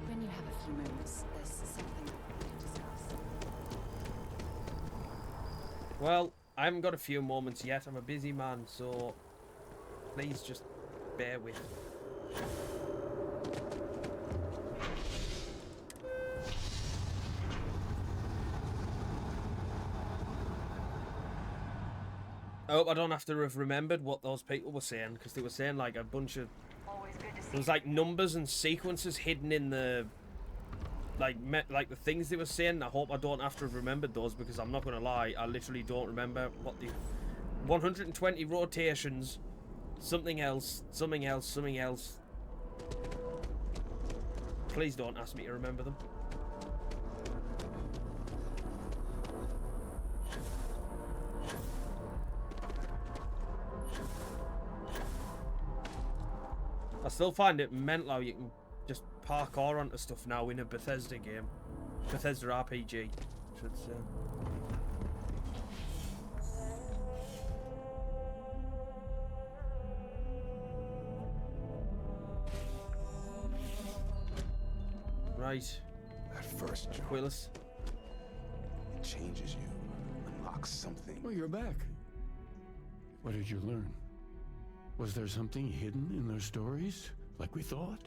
When you have a few moments, there's something to discuss. Well, I haven't got a few moments yet. I'm a busy man, so please just bear with. I hope I don't have to have remembered what those people were saying, because they were saying like a bunch of... There was like numbers and sequences hidden in the... Like the things they were saying. I hope I don't have to have remembered those, because I'm not going to lie, I literally don't remember what the... 120 rotations, something else, something else, something else. Please don't ask me to remember them. I still find it mental how you can just parkour onto stuff now in a Bethesda game. Bethesda RPG, I should say. Right. That first jump, Aquilus. it changes you, unlocks something. Well, you're back. What did you learn? Was there something hidden in their stories, like we thought?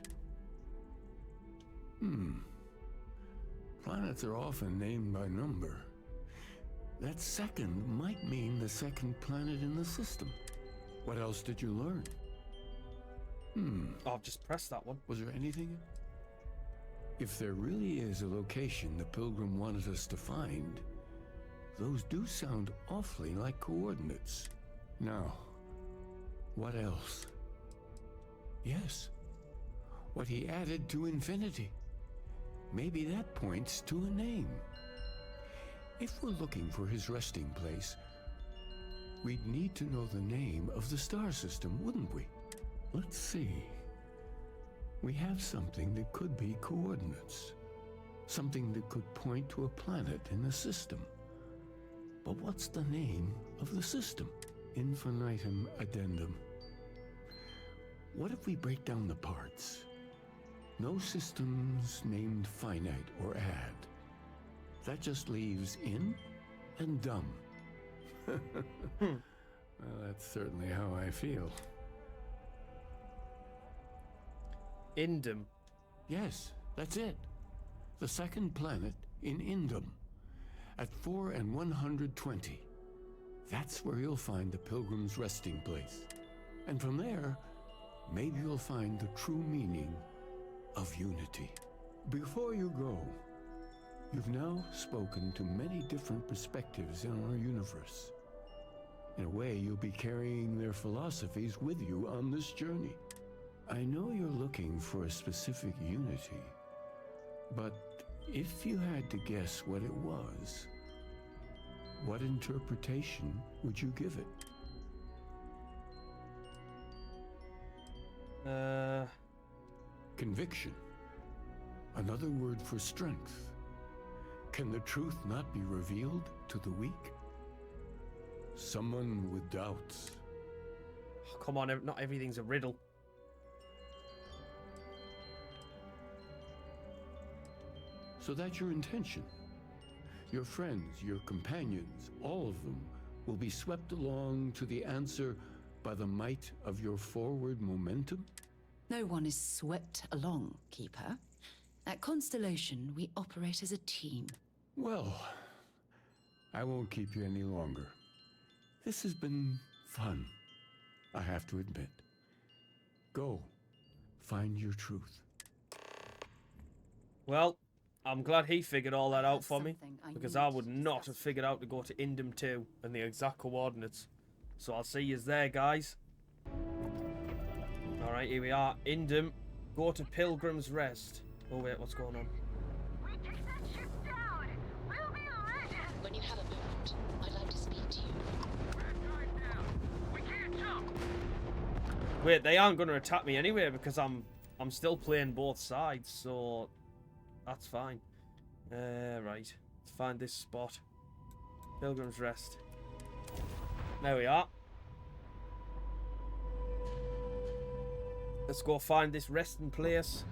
Planets are often named by number. That second might mean the second planet in the system. What else did you learn? Oh, I've just pressed that one. Was there anything? If there really is a location the Pilgrim wanted us to find, those do sound awfully like coordinates. Now, what else? Yes, what he added to infinity. Maybe that points to a name. If we're looking for his resting place, we'd need to know the name of the star system, wouldn't we? Let's see. We have something that could be coordinates. Something that could point to a planet in the system. But what's the name of the system? Infinitum addendum. What if we break down the parts? No systems named finite or add. That just leaves in and dumb. Well, that's certainly how I feel. Indum. Yes, that's it. The second planet in Indum. At 4 and 120. That's where you'll find the Pilgrim's resting place. And from there, maybe you'll find the true meaning of unity. Before you go, you've now spoken to many different perspectives in our universe. In a way, you'll be carrying their philosophies with you on this journey. I know you're looking for a specific unity, but if you had to guess what it was, what interpretation would you give it? Conviction. Another word for strength. Can the truth not be revealed to the weak? Someone with doubts. Oh, come on, not everything's a riddle. So that's your intention. Your friends, your companions, all of them will be swept along to the answer by the might of your forward momentum? No one is swept along, Keeper. At Constellation, we operate as a team. Well, I won't keep you any longer. This has been fun, I have to admit. Go, find your truth. Well, I'm glad he figured all that out for me, because I would not have figured out to go to Indum 2 and the exact coordinates. So I'll see you there, guys. Alright, here we are. Indum, go to Pilgrim's Rest. Oh wait, what's going on? We take that ship down. We'll be legends. When you have a moment, I'd like to speak to you. We can't jump. Wait, they aren't going to attack me anyway because I'm still playing both sides, so that's fine. Right, let's find this spot. Pilgrim's Rest. There we are. Let's go find this resting place.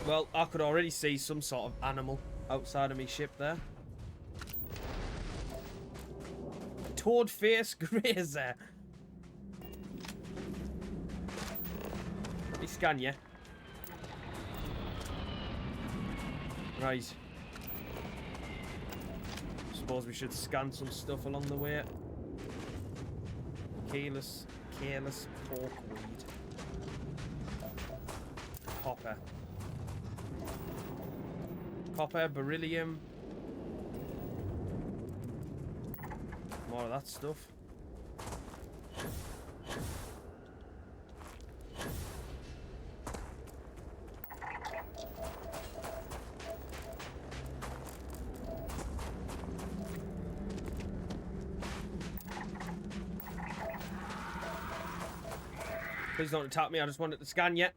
Well, I could already see some sort of animal outside of my ship there. Toad face grazer. Let me scan you. Right. Suppose we should scan some stuff along the way. Careless porkweed. Copper, beryllium. More of that stuff. Please don't attack me, I just wanted to scan you.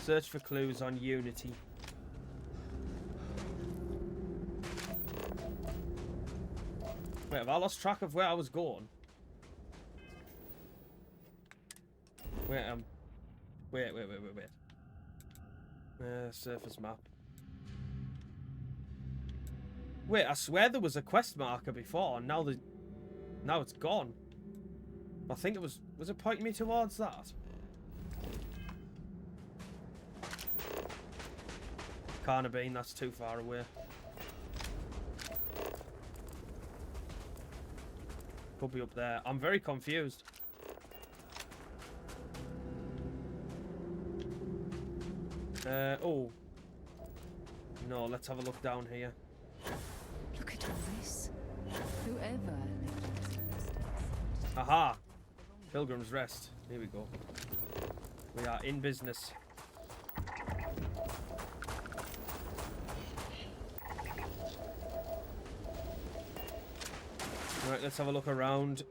Search for clues on Unity. Wait, have I lost track of where I was going? Wait. Surface map. Wait, I swear there was a quest marker before, and now it's gone. I think it was it pointing me towards that? Can't have been, that's too far away. Could be up there. I'm very confused. Oh. No, let's have a look down here. Look at all this. Whoever Aha! Pilgrim's Rest. Here we go. We are in business. Right, let's have a look around.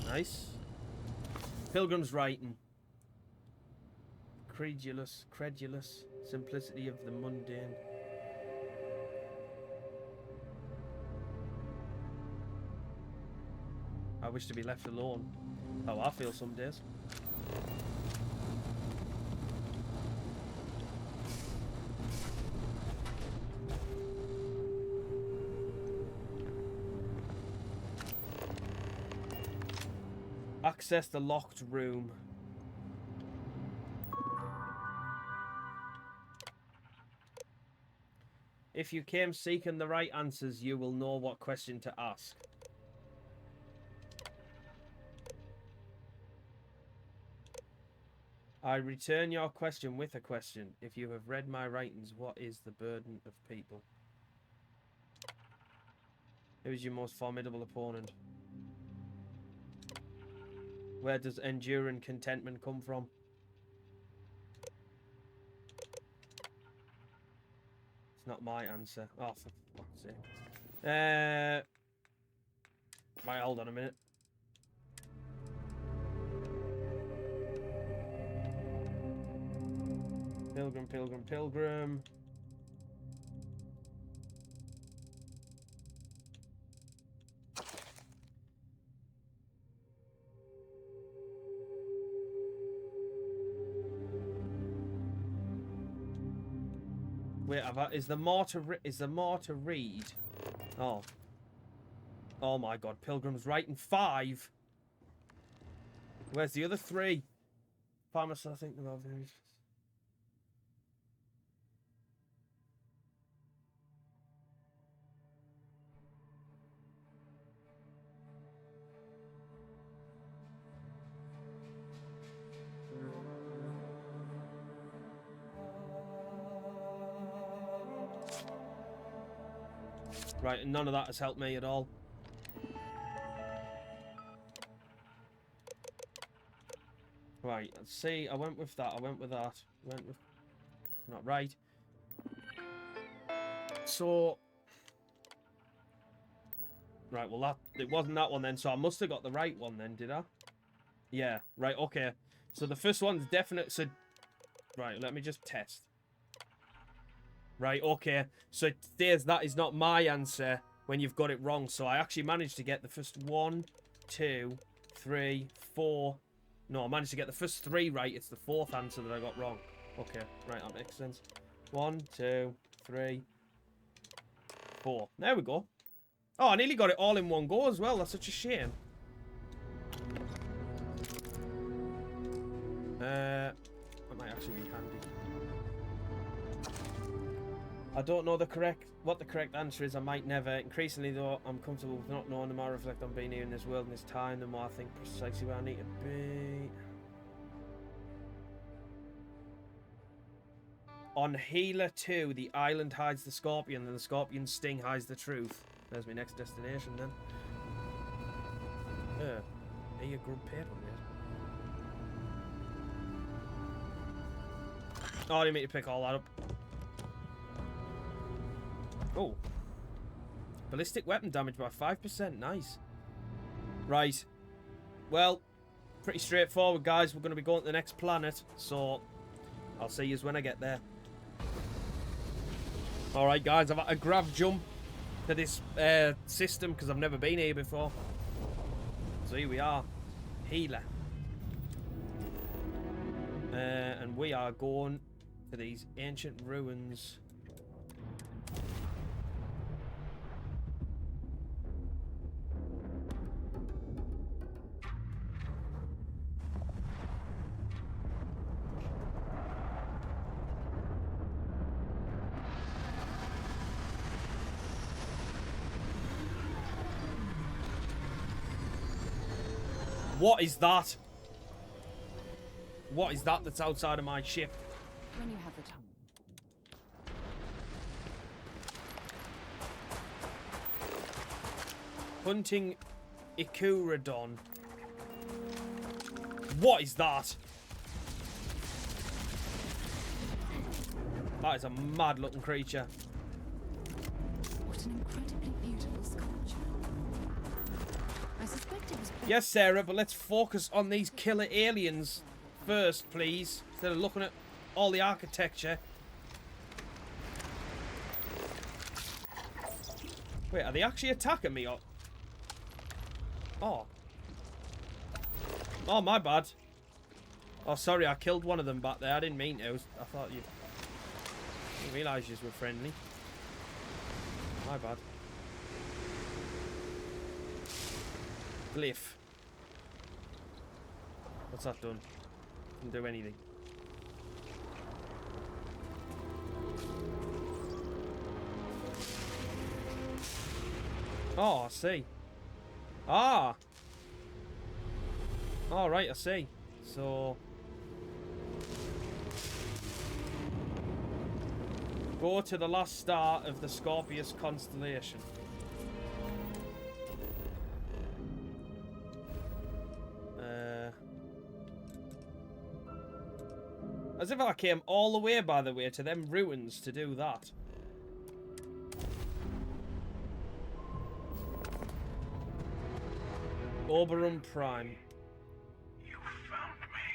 Nice. Pilgrim's writing. Credulous, simplicity of the mundane. I wish to be left alone. How I feel some days. Access the locked room. If you came seeking the right answers, you will know what question to ask. I return your question with a question. If you have read my writings, what is the burden of people? Who is your most formidable opponent? Where does enduring contentment come from? It's not my answer. Oh, for fuck's sake. Right, hold on a minute. Pilgrim, Pilgrim, Pilgrim. Wait, is there more to read? Oh. Oh my god, Pilgrim's writing 5. Where's the other 3? Pharmacist, I think they're all very... Right, and none of that has helped me at all. Right, let's see. I went with that. I went with that. Went with... Not right. So... Right, well, it wasn't that one then, so I must have got the right one then, did I? Yeah, right, okay. So the first one's definite... So... Right, let me just test. Right, okay. So it says that is not my answer when you've got it wrong. So I actually managed to get the first 1, 2, 3, 4... No, I managed to get the first 3 right. It's the 4th answer that I got wrong. Okay, right, that makes sense. 1, 2, 3, 4. There we go. Oh, I nearly got it all in one go as well. That's such a shame. That might actually be handy. I don't know what the correct answer is. I might never. Increasingly, though, I'm comfortable with not knowing. The more I reflect on being here in this world and this time, the more I think precisely where I need to be. On Healer 2, the island hides the scorpion, and the scorpion's sting hides the truth. There's my next destination, then. Are you a good paper, mate? Oh, I didn't mean to pick all that up. Oh. Ballistic weapon damage by 5%. Nice. Right. Well, pretty straightforward, guys. We're going to be going to the next planet, so I'll see you when I get there. Alright, guys. I've had a grav jump to this system because I've never been here before. So here we are. Healer. And we are going to these ancient ruins. What is that? What is that that's outside of my ship? When you have the time. Hunting Ikuradon. What is that? That is a mad looking creature. What an incredibly beautiful sculpture. I suspect it was... Yes, Sarah, but let's focus on these killer aliens first, please. Instead of looking at all the architecture. Wait, are they actually attacking me? Or... Oh. Oh, my bad. Oh, sorry, I killed one of them back there. I didn't mean to. I thought you... I didn't realise you were friendly. My bad. Glyph. What's that done? Didn't do anything. Oh, I see. Ah! Alright, I see. So... Go to the last star of the Scorpius constellation. As if I came all the way, by the way, to them ruins to do that. Oberon Prime. You found me.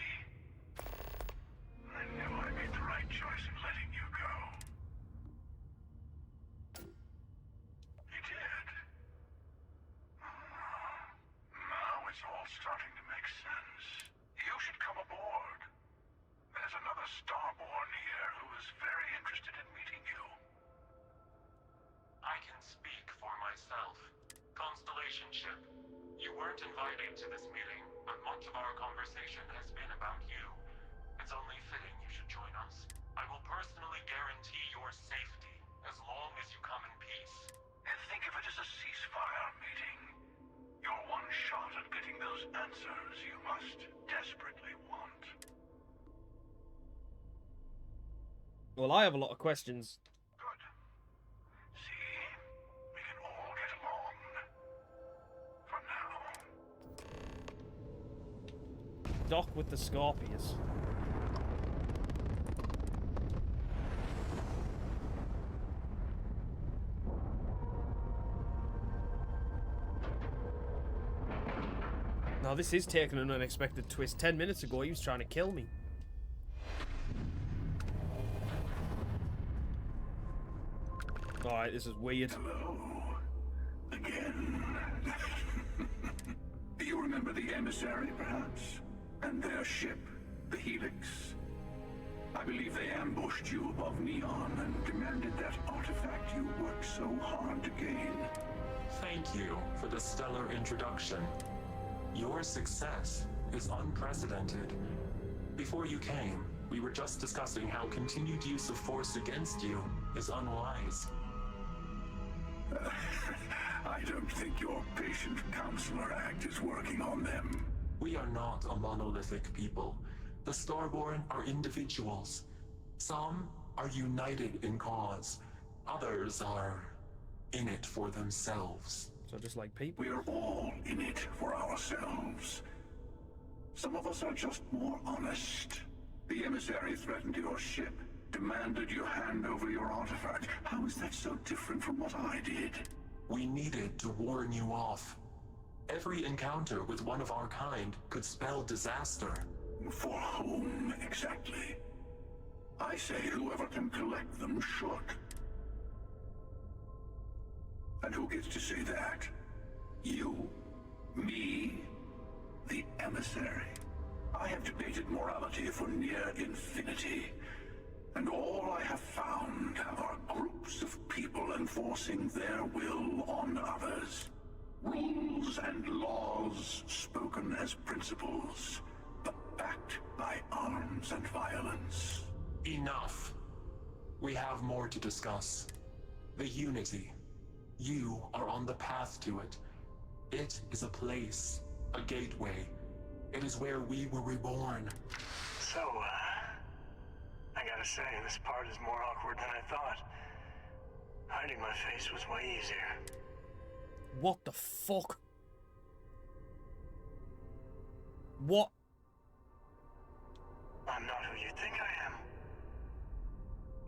I knew I made the right choice weren't invited to this meeting, but much of our conversation has been about you. It's only fitting you should join us. I will personally guarantee your safety as long as you come in peace. And think of it as a ceasefire meeting. Your one shot at getting those answers you must desperately want. Well, I have a lot of questions. Good. See, we can all get along. For now. Dock with the Scorpius. Now this is taking an unexpected twist. 10 minutes ago he was trying to kill me. Alright, this is weird. Hello. Again. Do you remember the Emissary, perhaps? And their ship, the Helix? I believe they ambushed you above Neon and demanded that artifact you worked so hard to gain. Thank you for the stellar introduction. Your success is unprecedented. Before you came, we were just discussing how continued use of force against you is unwise. I don't think your patient counselor act is working on them. We are not a monolithic people. The Starborn are individuals. Some are united in cause. Others are in it for themselves. So just like people. We're all in it for ourselves. Some of us are just more honest. The Emissary threatened your ship, demanded you hand over your artifact. How is that so different from what I did? We needed to warn you off. Every encounter with one of our kind could spell disaster. For whom, exactly? I say whoever can collect them should. And who gets to say that? You? Me? The Emissary? I have debated morality for near infinity. And all I have found are groups of people enforcing their will on others. Rules and laws spoken as principles, but backed by arms and violence. Enough. We have more to discuss. The Unity. You are on the path to it. It is a place, a gateway. It is where we were reborn. So, I gotta say, this part is more awkward than I thought. Hiding my face was way easier. What the fuck? What? I'm not who you think I am.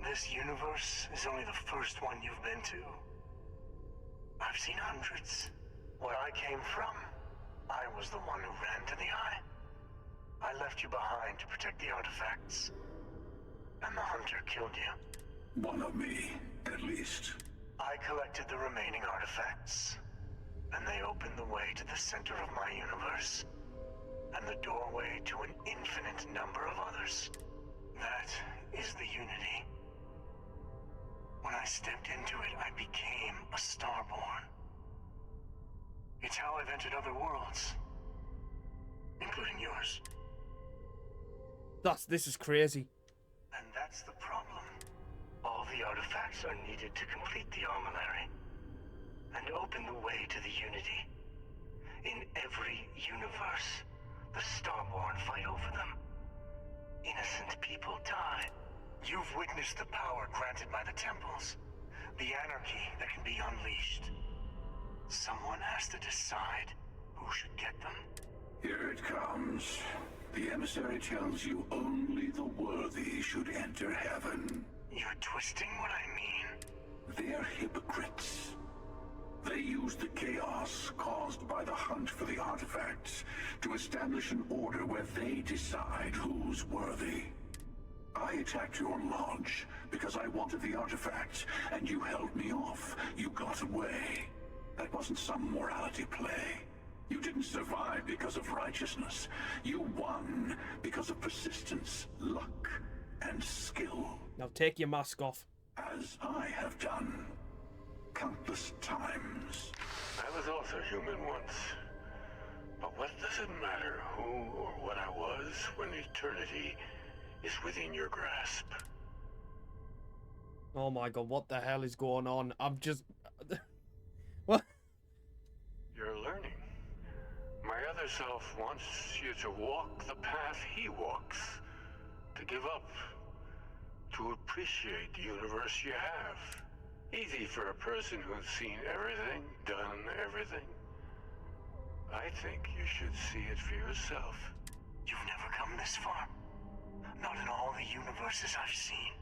This universe is only the first one you've been to. I've seen hundreds. Where I came from, I was the one who ran to the Eye. I left you behind to protect the artifacts. And the Hunter killed you. One of me, at least. I collected the remaining artifacts. And they opened the way to the center of my universe. And the doorway to an infinite number of others. That is the Unity. When I stepped into it, I became a Starborn. It's how I've entered other worlds. Including yours. This is crazy. And that's the problem. All the artifacts are needed to complete the armillary. And open the way to the Unity. In every universe, the Starborn fight over them. Innocent people die. You've witnessed the power granted by the temples. The anarchy that can be unleashed. Someone has to decide who should get them. Here it comes. The Emissary tells you only the worthy should enter heaven. You're twisting what I mean. They're hypocrites. They use the chaos caused by the hunt for the artifacts to establish an order where they decide who's worthy. I attacked your lodge because I wanted the artifacts, and you held me off. You got away. That wasn't some morality play. You didn't survive because of righteousness. You won because of persistence, luck, and skill. Now take your mask off. As I have done countless times. I was also human once. But what does it matter who or what I was when eternity is within your grasp? Oh my god, what the hell is going on? I'm just... What? You're learning. My other self wants you to walk the path he walks. To give up. To appreciate the universe you have. Easy for a person who's seen everything, done everything. I think you should see it for yourself. You've never come this far. Not in all the universes I've seen.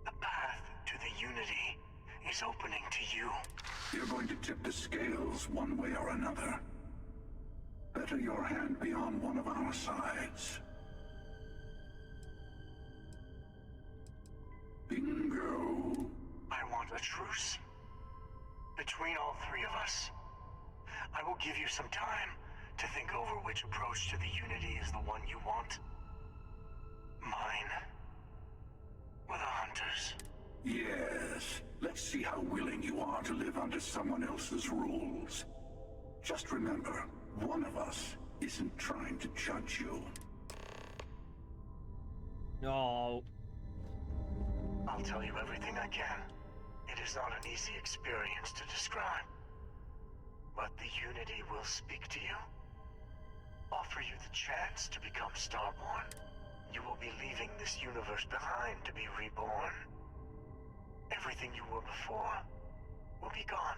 The path to the Unity is opening to you. You're going to tip the scales one way or another. Better your hand be on one of our sides. Bingo. I want a truce. Between all three of us. I will give you some time to think over which approach to the Unity is the one you want. Mine. Or the Hunters. Yes. Let's see how willing you are to live under someone else's rules. Just remember, one of us isn't trying to judge you. No. I'll tell you everything I can. It is not an easy experience to describe. But the Unity will speak to you. Offer you the chance to become Starborn. You will be leaving this universe behind to be reborn. Everything you were before will be gone.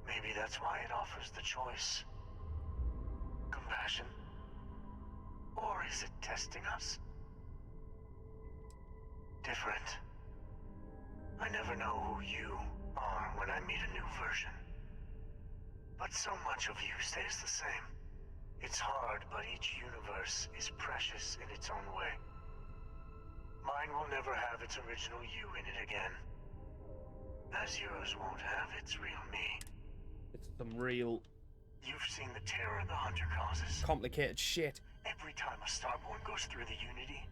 Maybe that's why it offers the choice. Compassion? Or is it testing us? Different. I never know who you are when I meet a new version. But so much of you stays the same. It's hard, but each universe is precious in its own way. Mine will never have its original you in it again. As yours won't have its real me. It's some real... You've seen the terror the Hunter causes. complicated shit. Every time a Starborn goes through the Unity,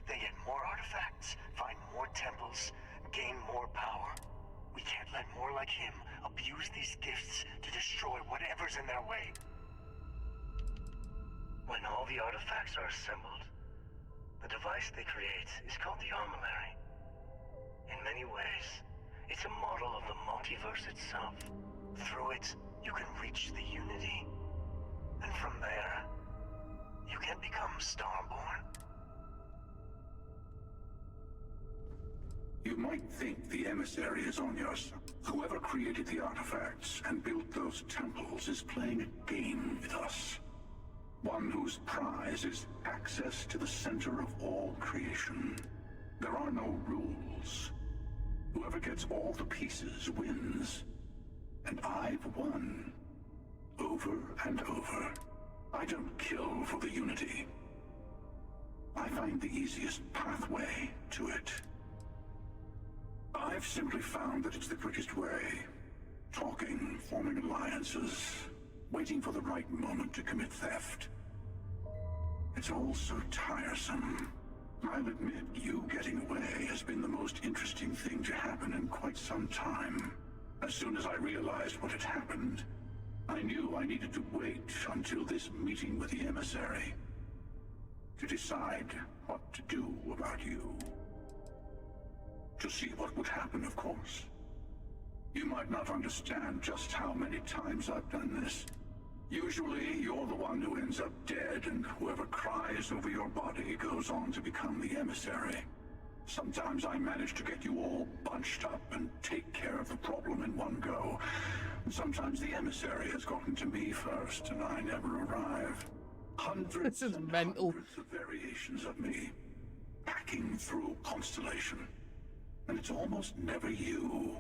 they get more artifacts, find more temples, gain more power. We can't let more like him abuse these gifts to destroy whatever's in their way. When all the artifacts are assembled, the device they create is called the Armillary. In many ways, it's a model of the multiverse itself. Through it, you can reach the Unity. And from there, you can become Starborn. You might think the Emissary is on your side. Whoever created the artifacts and built those temples is playing a game with us. One whose prize is access to the center of all creation. There are no rules. Whoever gets all the pieces wins. And I've won. Over and over. I don't kill for the Unity. I find the easiest pathway to it. I've simply found that it's the quickest way. Talking, forming alliances, waiting for the right moment to commit theft. It's all so tiresome. I'll admit, you getting away has been the most interesting thing to happen in quite some time. As soon as I realized what had happened, I knew I needed to wait until this meeting with the Emissary to decide what to do about you. To see what would happen, of course. You might not understand just how many times I've done this. Usually, you're the one who ends up dead, and whoever cries over your body goes on to become the Emissary. Sometimes I manage to get you all bunched up and take care of the problem in one go. Sometimes the Emissary has gotten to me first, and I never arrive. Hundreds and hundreds of variations of me, hacking through Constellation. And it's almost never you.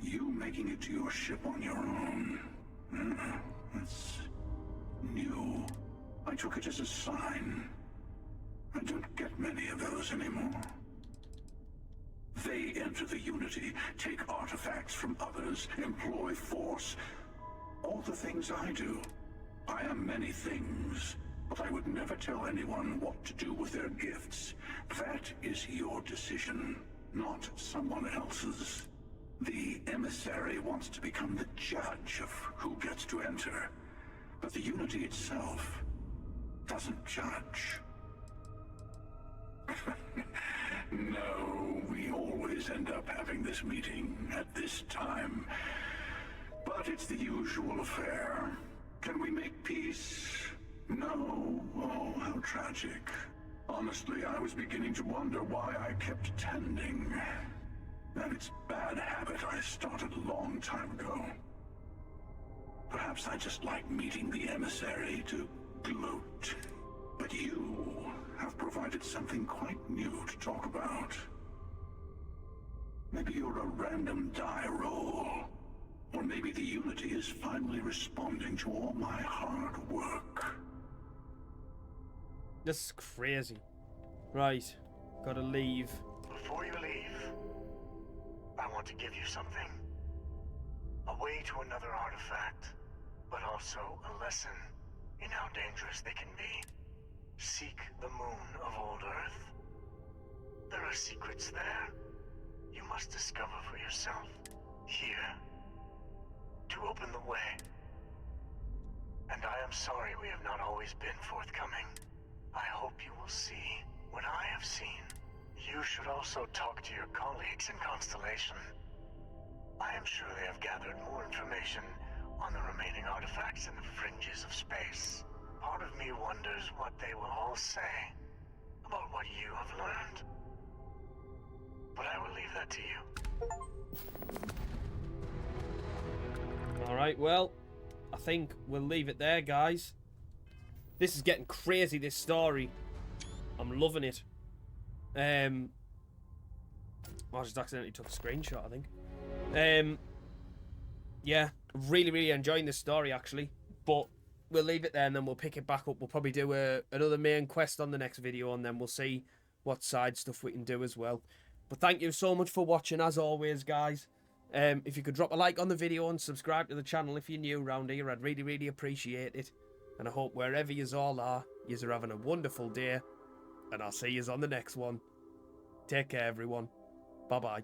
You making it to your ship on your own. That's new. I took it as a sign. I don't get many of those anymore. They enter the Unity, take artifacts from others, employ force. All the things I do. I am many things, but I would never tell anyone what to do with their gifts. That is your decision, not someone else's. The Emissary wants to become the judge of who gets to enter, But the Unity itself doesn't judge. No, we always end up having this meeting at this time. But it's the usual affair. Can we make peace? No. Oh, how tragic. Honestly, I was beginning to wonder why I kept tending. And it's a bad habit I started a long time ago. Perhaps I just like meeting the emissary to gloat. But you have provided something quite new to talk about. Maybe you're a random die roll. Or maybe the Unity is finally responding to all my hard work. This is crazy. Right, gotta leave. Before you leave, I want to give you something. A way to another artifact, but also a lesson in how dangerous they can be. Seek the moon of old Earth. There are secrets there you must discover for yourself. Here. To open the way. And I am sorry we have not always been forthcoming. I hope you will see what I have seen. You should also talk to your colleagues in Constellation. I am sure they have gathered more information on the remaining artifacts in the fringes of space. Part of me wonders what they will all say about what you have learned. But I will leave that to you. Alright, well, I think we'll leave it there, guys. This is getting crazy, this story. I'm loving it. I just accidentally took a screenshot, I think. Yeah, really enjoying this story, actually. But we'll leave it there and then we'll pick it back up. We'll probably do another main quest on the next video and then we'll see what side stuff we can do as well. But thank you so much for watching, as always, guys. If you could drop a like on the video and subscribe to the channel if you're new around here, I'd really appreciate it. And I hope wherever yous all are, yous are having a wonderful day. And I'll see yous on the next one. Take care, everyone. Bye-bye.